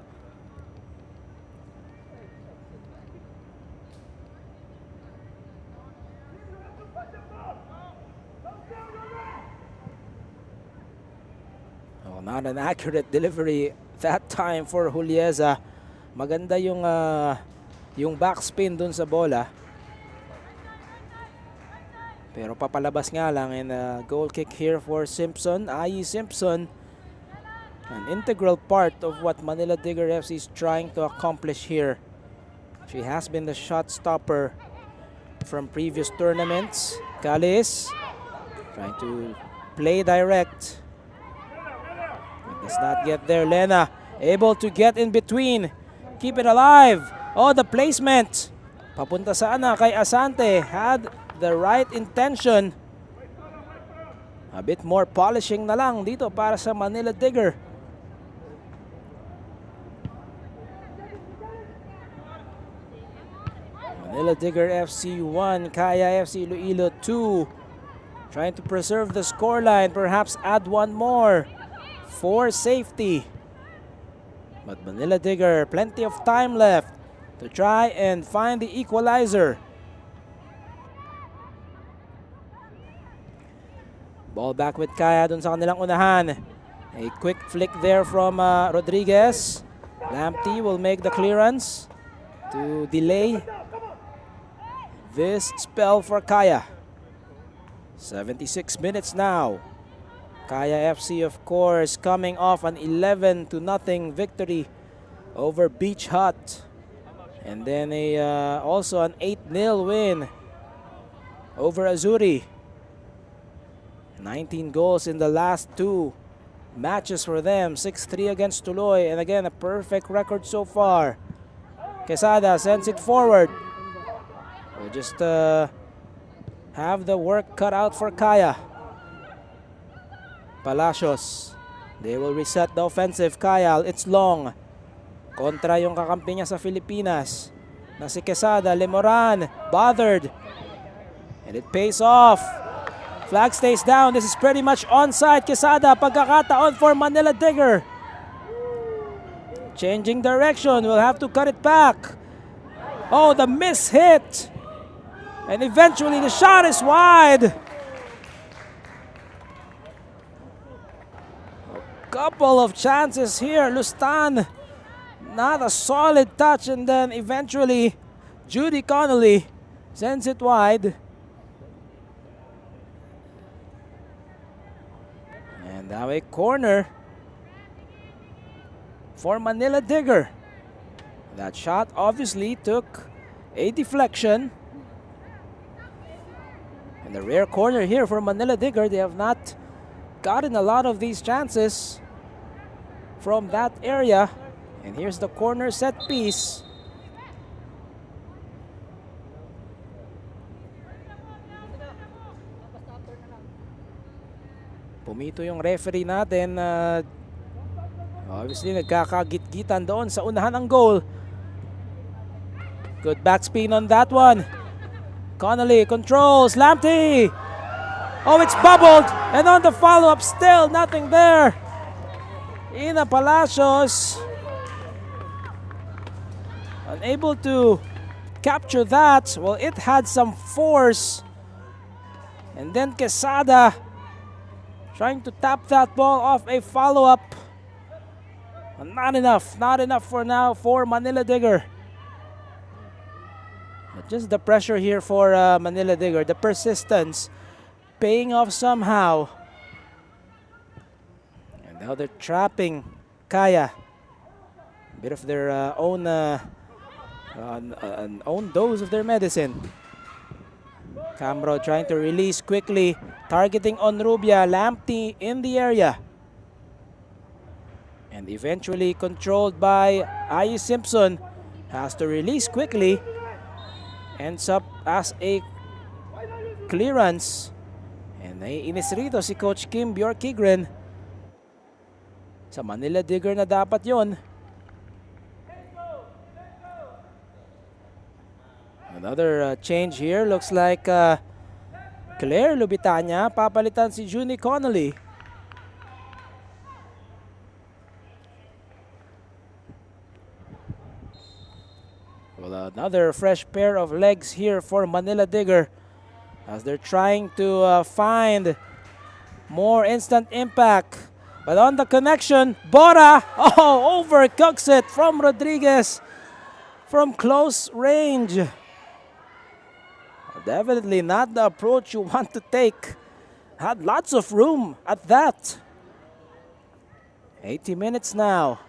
Oh, not an accurate delivery that time for Julieza. Maganda yung backspin dun sa bola. Pero papalabas nga lang, and goal kick here for Simpson. Ai Simpson, an integral part of what Manila Digger FC is trying to accomplish here. She has been the shot stopper from previous tournaments. Calis trying to play direct. It does not get there. Lena able to get in between. Keep it alive. Oh, the placement. Papunta sana kay Asante. Had the right intention. A bit more polishing na lang dito para sa Manila Digger. Manila Digger FC 1, Kaya FC Iloilo 2. Trying to preserve the scoreline, perhaps add one more for safety. But Manila Digger, plenty of time left to try and find the equalizer. Ball back with Kaya dun sa kanilang unahan. A quick flick there from Rodriguez. Lamptey will make the clearance to delay this spell for Kaya. 76 minutes now. Kaya FC, of course, coming off an 11-0 victory over Beach Hut. And then also an 8-0 win over Azuri. 19 goals in the last 2 matches for them. 6-3 against Tuloy. And again, a perfect record so far. Quesada sends it forward. We'll just have the work cut out for Kaya. Palacios. They will reset the offensive. Kaya, it's long. Kontra yung kakampi niya sa Pilipinas na si Quesada. Lemoran, bothered. And it pays off. Flag stays down. This is pretty much onside. Quesada, pagkakataon for Manila Digger. Changing direction. We'll have to cut it back. Oh, the miss hit. And eventually the shot is wide. A couple of chances here. Lustan, not a solid touch. And then eventually Judy Connolly sends it wide. And now a corner for Manila Digger. That shot obviously took a deflection. And the rare corner here for Manila Digger. They have not gotten a lot of these chances from that area. And here's the corner set piece. Pumito yung referee natin. Obviously, nagkakagit-gitan doon sa unahan ng goal. Good backspin on that one. Connolly controls. Lamptey! Oh, it's bubbled! And on the follow-up, still nothing there. Ina Palacios unable to capture that. Well, it had some force. And then Quesada trying to tap that ball off a follow-up. Not enough for now for Manila Digger. But just the pressure here for Manila Digger, the persistence paying off somehow. And now they're trapping Kaya. A bit of their own dose of their medicine. Camro trying to release quickly, targeting on Rubia. Lamptey in the area. And eventually controlled by Ayi Simpson. Has to release quickly. Ends up as a clearance. And naiinis rito si Coach Kim Bjorkigren. Sa Manila Digger na dapat yon. Another change here. Looks like Claire Lubitania. Papalitan si Junie Connolly. Well, another fresh pair of legs here for Manila Digger as they're trying to find more instant impact. But on the connection, Bora, overcooks it from Rodriguez from close range. Definitely not the approach you want to take. Had lots of room at that. 80 minutes now.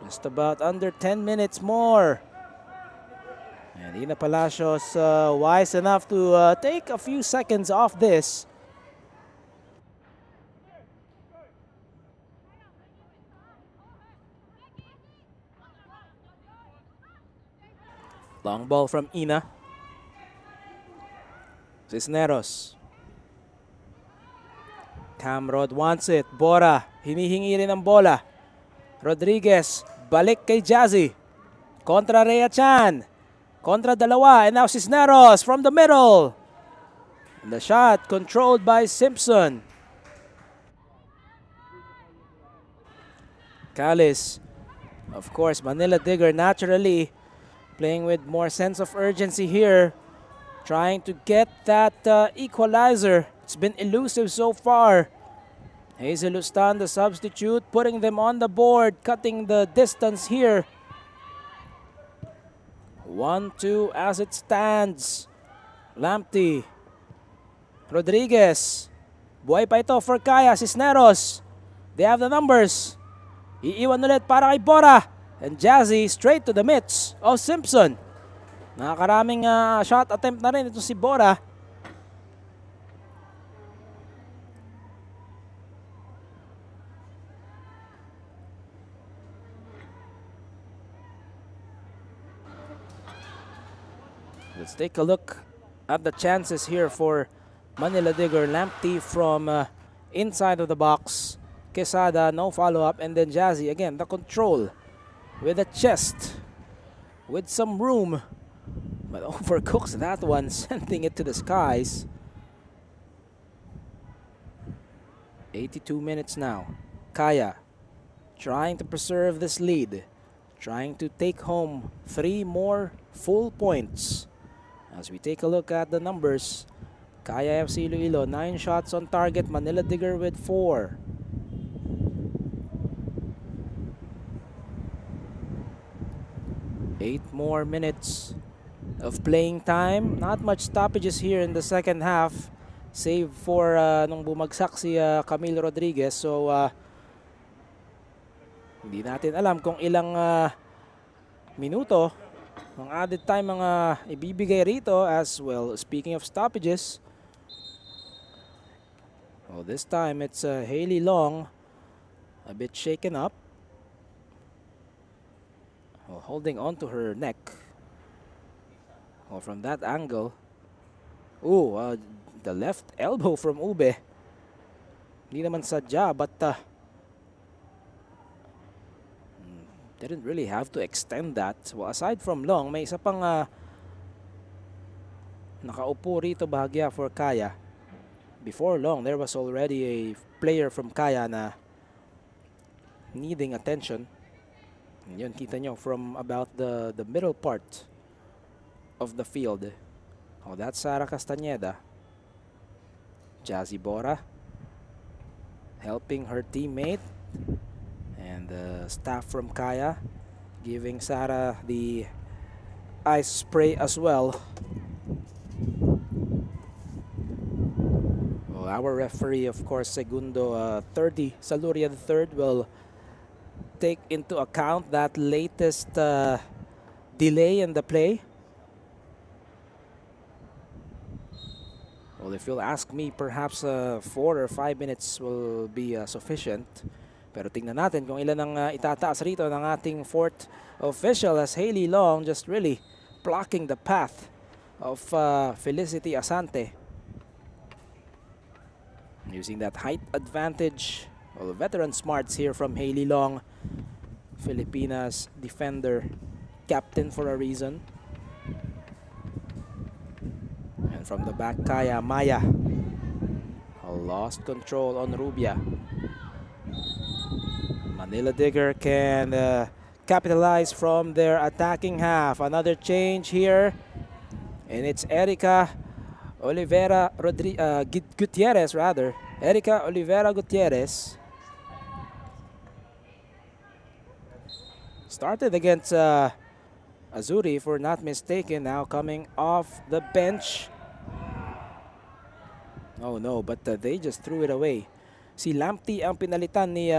Just about under 10 minutes more. And Ina Palacios wise enough to take a few seconds off this. Long ball from Ina. Cisneros. Camrod wants it. Bora, hinihingi rin ang bola. Rodriguez, balik kay Jazzy. Kontra Rhea Chan. Kontra dalawa. And now Cisneros from the middle. And the shot controlled by Simpson. Callis. Of course, Manila Digger naturally playing with more sense of urgency here. Trying to get that equalizer. It's been elusive so far. Hazel Ustan, the substitute, putting them on the board, cutting the distance here. 1-2 as it stands. Lamptey. Rodriguez. Buhay pa ito for Kaya. Cisneros. They have the numbers. Iiwan ulit para kay Bora. And Jazzy straight to the mitts of Simpson. Nakakaraming shot attempt na rin ito si Bora. Let's take a look at the chances here for Manila Digger. Lamptey from inside of the box. Quesada, no follow-up. And then Jazzy, again, the control with a chest, with some room. But overcooks that one, sending it to the skies. 82 minutes now. Kaya trying to preserve this lead. Trying to take home 3 more full points. As we take a look at the numbers, Kaya FC Iloilo, 9 shots on target. Manila Digger with 4. Eight more minutes of playing time. Not much stoppages here in the second half, save for nung bumagsak si Camille Rodriguez. So hindi natin alam kung ilang minuto ang added time mga ibibigay rito. As well, speaking of stoppages, well, this time it's Hailey Long, a bit shaken up. Well, holding on to her neck. Well, from that angle. The left elbow from Ube. Hindi naman sadya, but didn't really have to extend that. Well, aside from Long, may isa pang nakaupo rito bahagya for Kaya. Before Long, there was already a player from Kaya na needing attention. And yun, kita nyo, from about the middle part of the field. Oh, that's Sara Castañeda. Jazzy Bora helping her teammate. And the staff from Kaya giving Sara the ice spray as well. Well, our referee, of course, Segundo 30, Saluria III, will take into account that latest delay in the play. Well, if you'll ask me, perhaps 4 or 5 minutes will be sufficient. Pero tingnan natin kung ilan ang itataas rito ng ating fourth official, as Hailey Long just really blocking the path of Felicity Asante. Using that height advantage. Well, veteran smarts here from Hailey Long. Filipinas defender, captain for a reason. And from the back, Kaya Maya. Lost control on Rubia. Manila Digger can capitalize from their attacking half. Another change here. And it's Erica Olivera Gutierrez, rather. Erica Olivera Gutierrez. Started against Azuri, if we're not mistaken. Now coming off the bench. Oh no, but they just threw it away. Si Lamptey ang pinalitan ni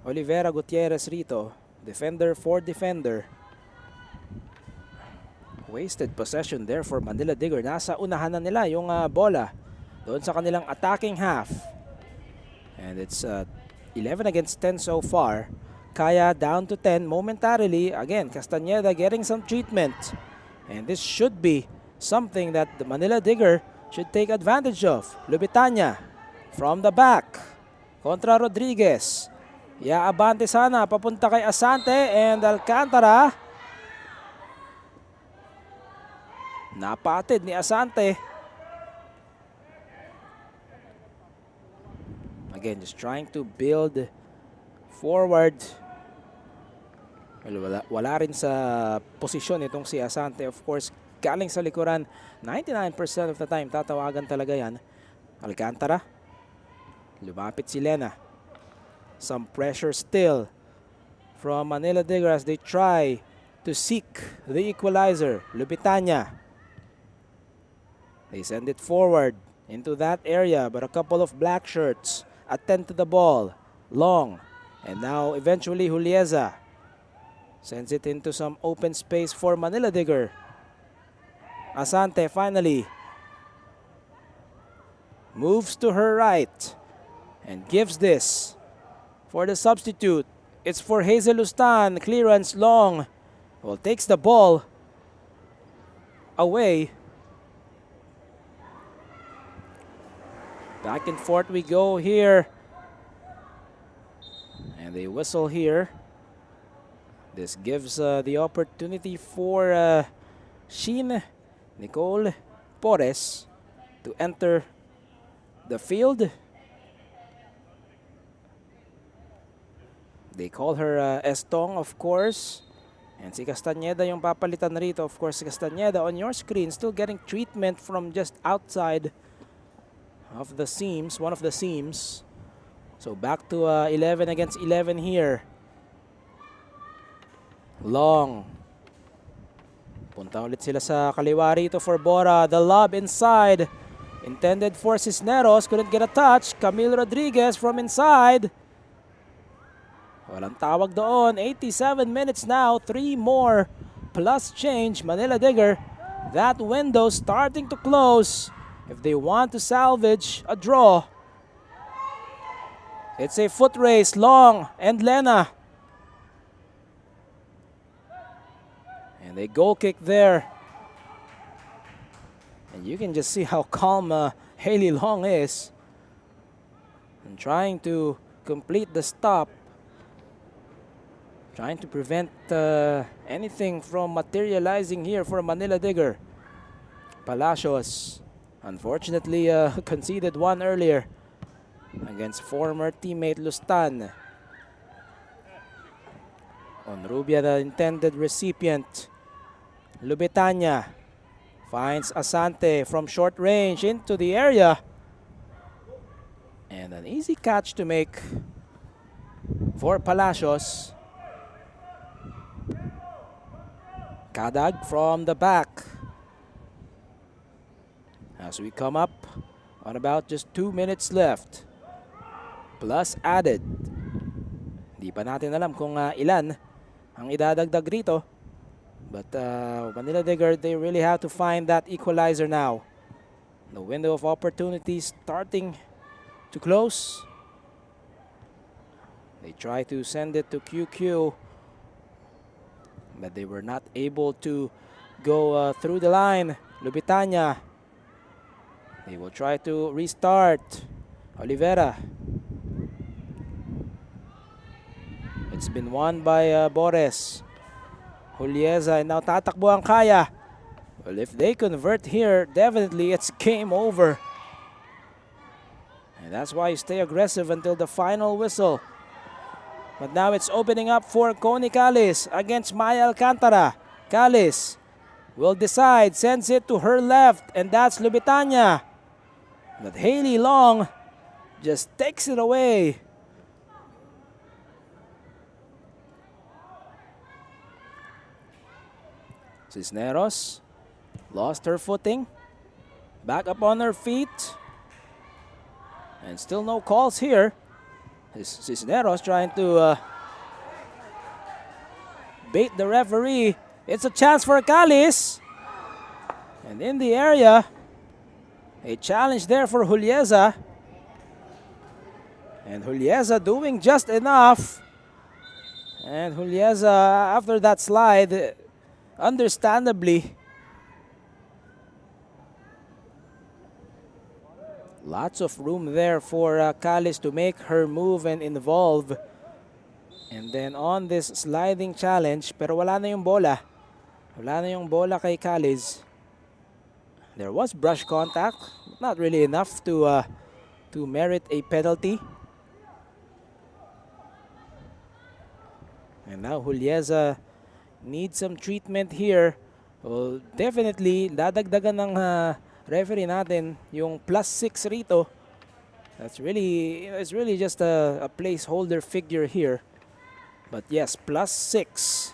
Olivera Gutierrez rito. Defender for defender. Wasted possession there for Manila Digger. Nasa unahan na nila yung bola doon sa kanilang attacking half. And it's 11 against 10 so far. Kaya down to 10 momentarily. Again, Castañeda getting some treatment. And this should be something that the Manila Digger should take advantage of. Lubitanya from the back. Contra Rodriguez. Iaabante sana papunta kay Asante and Alcantara. Napatid ni Asante. Again, just trying to build forward. Well, wala rin sa posisyon itong si Asante. Of course, galing sa likuran. 99% of the time, tatawagan talaga yan. Alcantara. Lumapit si Lena. Some pressure still from Manila Digger as they try to seek the equalizer. Lubitanya. They send it forward into that area, but a couple of black shirts attend to the ball. Long. And now eventually Julieza sends it into some open space for Manila Digger. Asante finally moves to her right and gives this for the substitute. It's for Hazel Lustan. Clearance Long. Well, takes the ball away. Back and forth we go here. And they whistle here. This gives the opportunity for Sheen Nicole Porres to enter the field. They call her Estong, of course. And si Castañeda yung papalitan rito. Of course, Castañeda on your screen still getting treatment from just outside of the seams, one of the seams. So back to 11 against 11 here. Long. Punta ulit sila sa kaliwa rito for Bora. The lob inside. Intended for Cisneros. Couldn't get a touch. Camille Rodriguez from inside. Walang tawag doon. 87 minutes now. 3 more plus change. Manila Digger. That window starting to close. If they want to salvage a draw. It's a foot race. Long and Lena. And a goal kick there. And you can just see how calm Haley Long is. And trying to complete the stop. Trying to prevent anything from materializing here for Manila Digger. Palacios, unfortunately, conceded one earlier against former teammate Lustan. Onrubia, the intended recipient. Lubitania finds Asante from short range into the area. And an easy catch to make for Palacios. Kadag from the back. As we come up on about just 2 minutes left. Plus added. Di pa natin alam kung ilan ang idadagdag rito. But Manila Digger, they really have to find that equalizer now. The window of opportunity starting to close. They try to send it to QQ. But they were not able to go through the line. Lubitania. They will try to restart. Oliveira. It's been won by Bores. Julieza, and now tatakbo ang Kaya. Well, if they convert here, definitely it's game over. And that's why you stay aggressive until the final whistle. But now it's opening up for Connie Callis against Maya Alcantara. Callis will decide, sends it to her left, and that's Lubitania. But Haley Long just takes it away. Cisneros lost her footing. Back up on her feet. And still no calls here. Cisneros trying to bait the referee. It's a chance for Callis. And in the area, a challenge there for Julieza. And Julieza doing just enough. And Julieza, after that slide, understandably, lots of room there for Callis to make her move and involve. And then on this sliding challenge, pero wala na yung bola. Wala na yung bola kay Callis. There was brush contact, not really enough to merit a penalty. And now Julieza needs some treatment here. Well, definitely, dadagdagan ng referee natin yung +6 rito. It's really just a placeholder figure here. But yes, +6.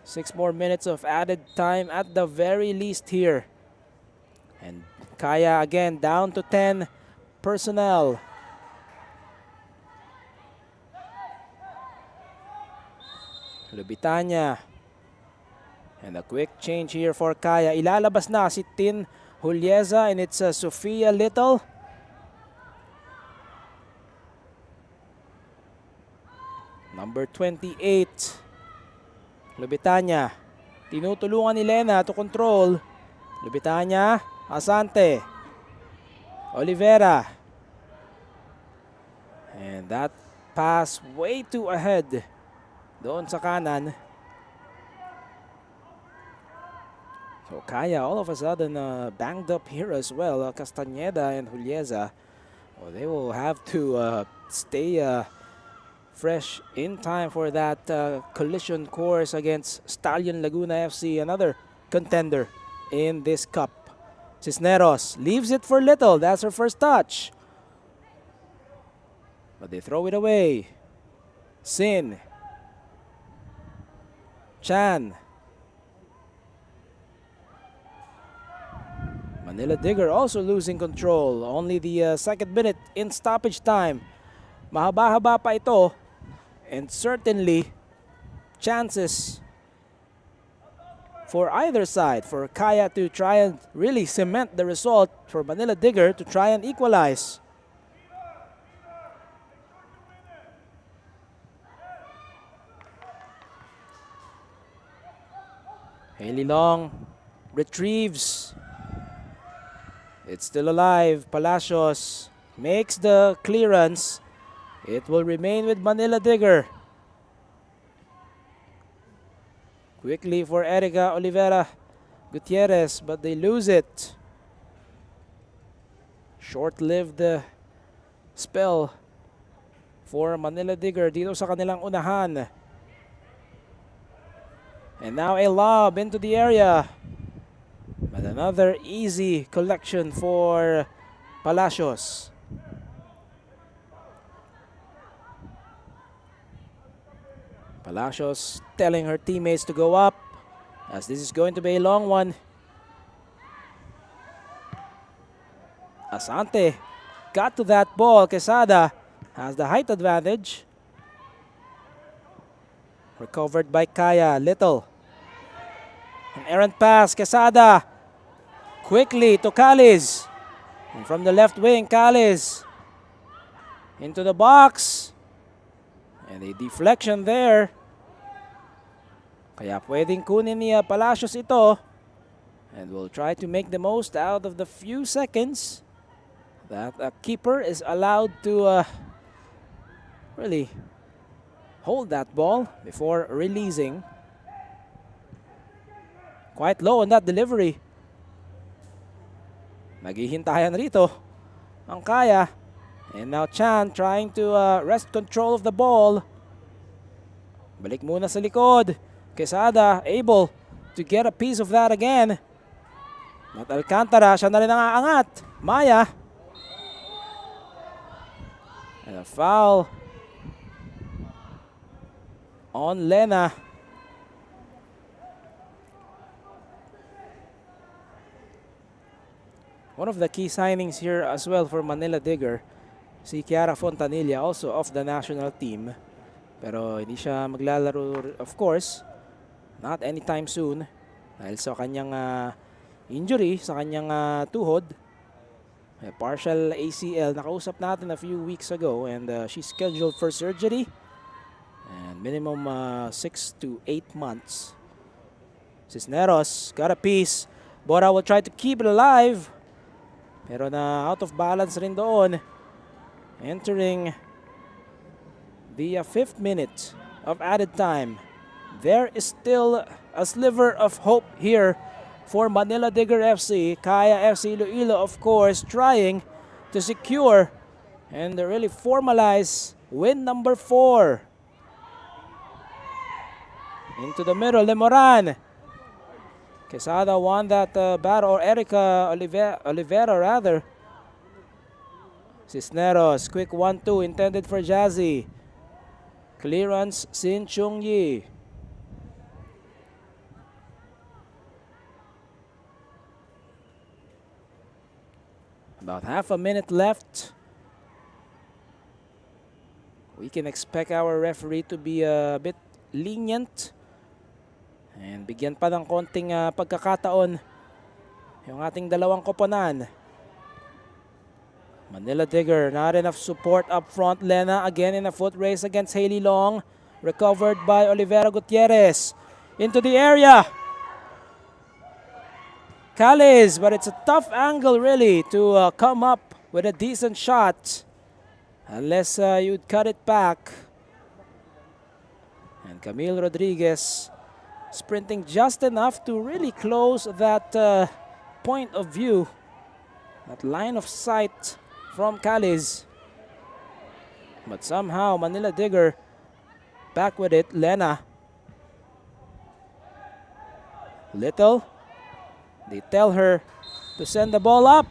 6 more minutes of added time at the very least here. And Kaya again down to 10 personnel. Lubitania. And a quick change here for Kaya. Ilalabas na si Tin Julieza, and it's Sofia Little. Number 28. Lubitania. Tinutulungan ni Lena to control. Lubitania. Asante. Oliveira. And that pass way too ahead doon sa kanan. So Kaya all of a sudden banged up here as well. Castañeda and Julieza. Well, they will have to stay fresh in time for that collision course against Stallion Laguna FC, another contender in this cup. Cisneros leaves it for Little. That's her first touch. But they throw it away. Sin. Chan. Manila Digger also losing control. Only the second minute in stoppage time. Mahaba-haba pa ito. And certainly, chances for either side. For Kaya to try and really cement the result. For Manila Digger to try and equalize. Haley Long retrieves. It's still alive. Palacios makes the clearance. It will remain with Manila Digger. Quickly for Erica Olivera Gutierrez, but they lose it. Short-lived spell for Manila Digger dito sa kanilang unahan. And now a lob into the area. But another easy collection for Palacios. Palacios telling her teammates to go up, as this is going to be a long one. Asante got to that ball. Quesada has the height advantage. Recovered by Kaya. Little. An errant pass. Quesada quickly to Callis. And from the left wing, Callis into the box. And a deflection there. Kaya pwedeng kunin ni Palacios ito. And we'll try to make the most out of the few seconds that a keeper is allowed to really hold that ball before releasing. Quite low on that delivery. Naghihintayan rito ang Kaya. And now Chan trying to wrest control of the ball. Balik muna sa likod. Quesada able to get a piece of that again. But Alcantara, siya na rin ang aangat. Maya. And a foul on Lena. One of the key signings here as well for Manila Digger, si Kiara Fontanilla, also of the national team. Pero hindi siya maglalaro, of course, not anytime soon. Dahil sa kanyang injury, sa kanyang tuhod. Partial ACL, nakausap natin a few weeks ago, and she's scheduled for surgery. And minimum 6 to 8 months. Cisneros got a piece. Bora will try to keep it alive. Pero na out of balance rin doon. Entering the 5th minute of added time. There is still a sliver of hope here for Manila Digger FC. Kaya FC Iloilo, of course, trying to secure and really formalize win number 4. Into the middle, Lemoran. Quesada won that battle, or Erica Olivera rather. Cisneros, quick 1-2 intended for Jazzy. Clearance, Sin Chung Yi. About half a minute left. We can expect our referee to be a bit lenient. And bigyan pa ng konting pagkakataon yung ating dalawang koponan. Manila Digger, not enough support up front. Lena again in a foot race against Hailey Long. Recovered by Olivera Gutierrez. Into the area. Callis, but it's a tough angle really to come up with a decent shot. Unless you'd cut it back. And Camille Rodriguez sprinting just enough to really close that point of view, that line of sight from Callis. But somehow Manila Digger back with it. Lena. Little. They tell her to send the ball up.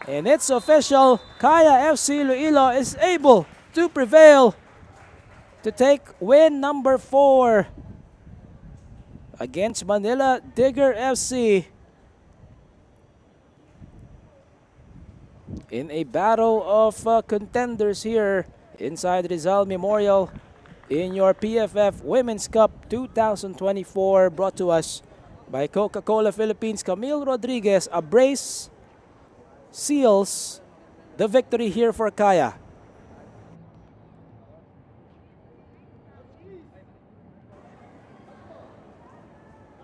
And it's official. Kaya FC Iloilo is able to prevail to take win number 4 against Manila Digger FC in a battle of contenders here inside Rizal Memorial in your PFF Women's Cup 2024, brought to us by Coca-Cola Philippines. Camille Rodriguez, a brace seals the victory here for Kaya.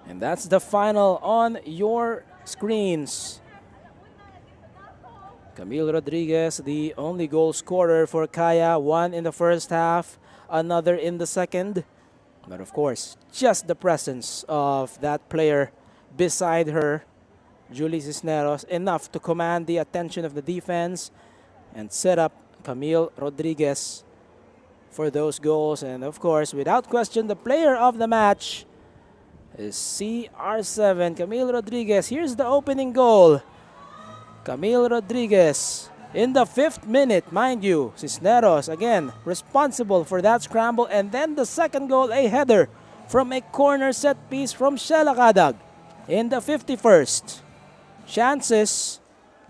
And that's the final on your screens. Camille Rodriguez, the only goal scorer for Kaya, one in the first half, another in the second. But of course, just the presence of that player beside her, Julie Cisneros, enough to command the attention of the defense and set up Camille Rodriguez for those goals. And of course, without question, the player of the match is CR7, Camille Rodriguez. Here's the opening goal. Camille Rodriguez in the 5th minute, mind you. Cisneros, again, responsible for that scramble. And then the second goal, a header from a corner set piece from Shela Kadag in the 51st. Chances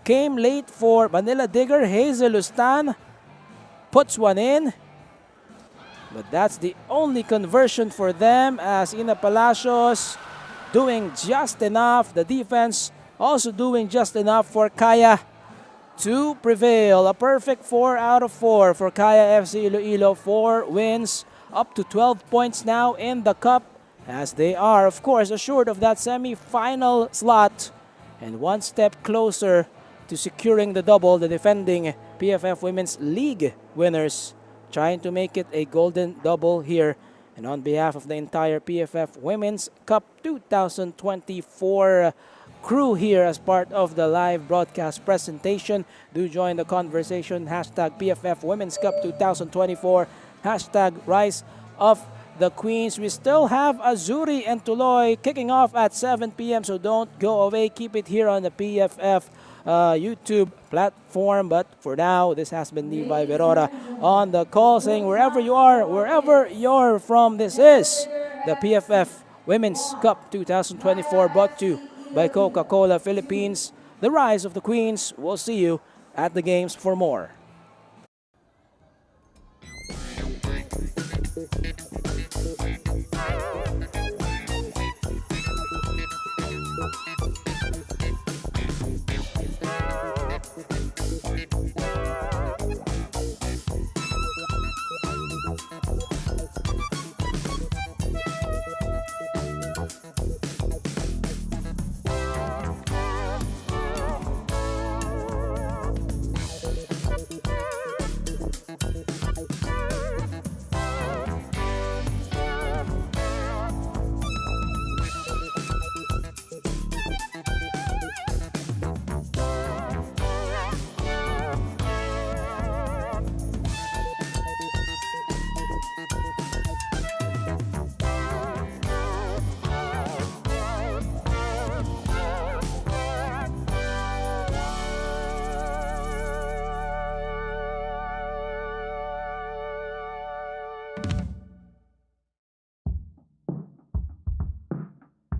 came late for Manila Digger. Hazel Lustan puts one in. But that's the only conversion for them, as Ina Palacios doing just enough. The defense also doing just enough for Kaya to prevail. A perfect 4 out of 4 for Kaya FC Iloilo. 4 wins, up to 12 points now in the cup, as they are, of course, assured of that semi-final slot and one step closer to securing the double. The defending PFF Women's League winners trying to make it a golden double here. And on behalf of the entire PFF Women's Cup 2024 crew here as part of the live broadcast presentation, do join the conversation. Hashtag PFF Women's Cup 2024. Hashtag Rise of the Queens. We still have Azuri and Tuloy kicking off at 7 p.m. So don't go away. Keep it here on the PFF YouTube platform. But for now, this has been Levi Verora on the call, saying wherever you are, wherever you're from, this is the PFF Women's Cup 2024 brought to you by Coca-Cola Philippines. The Rise of the Queens. We'll see you at the games for more.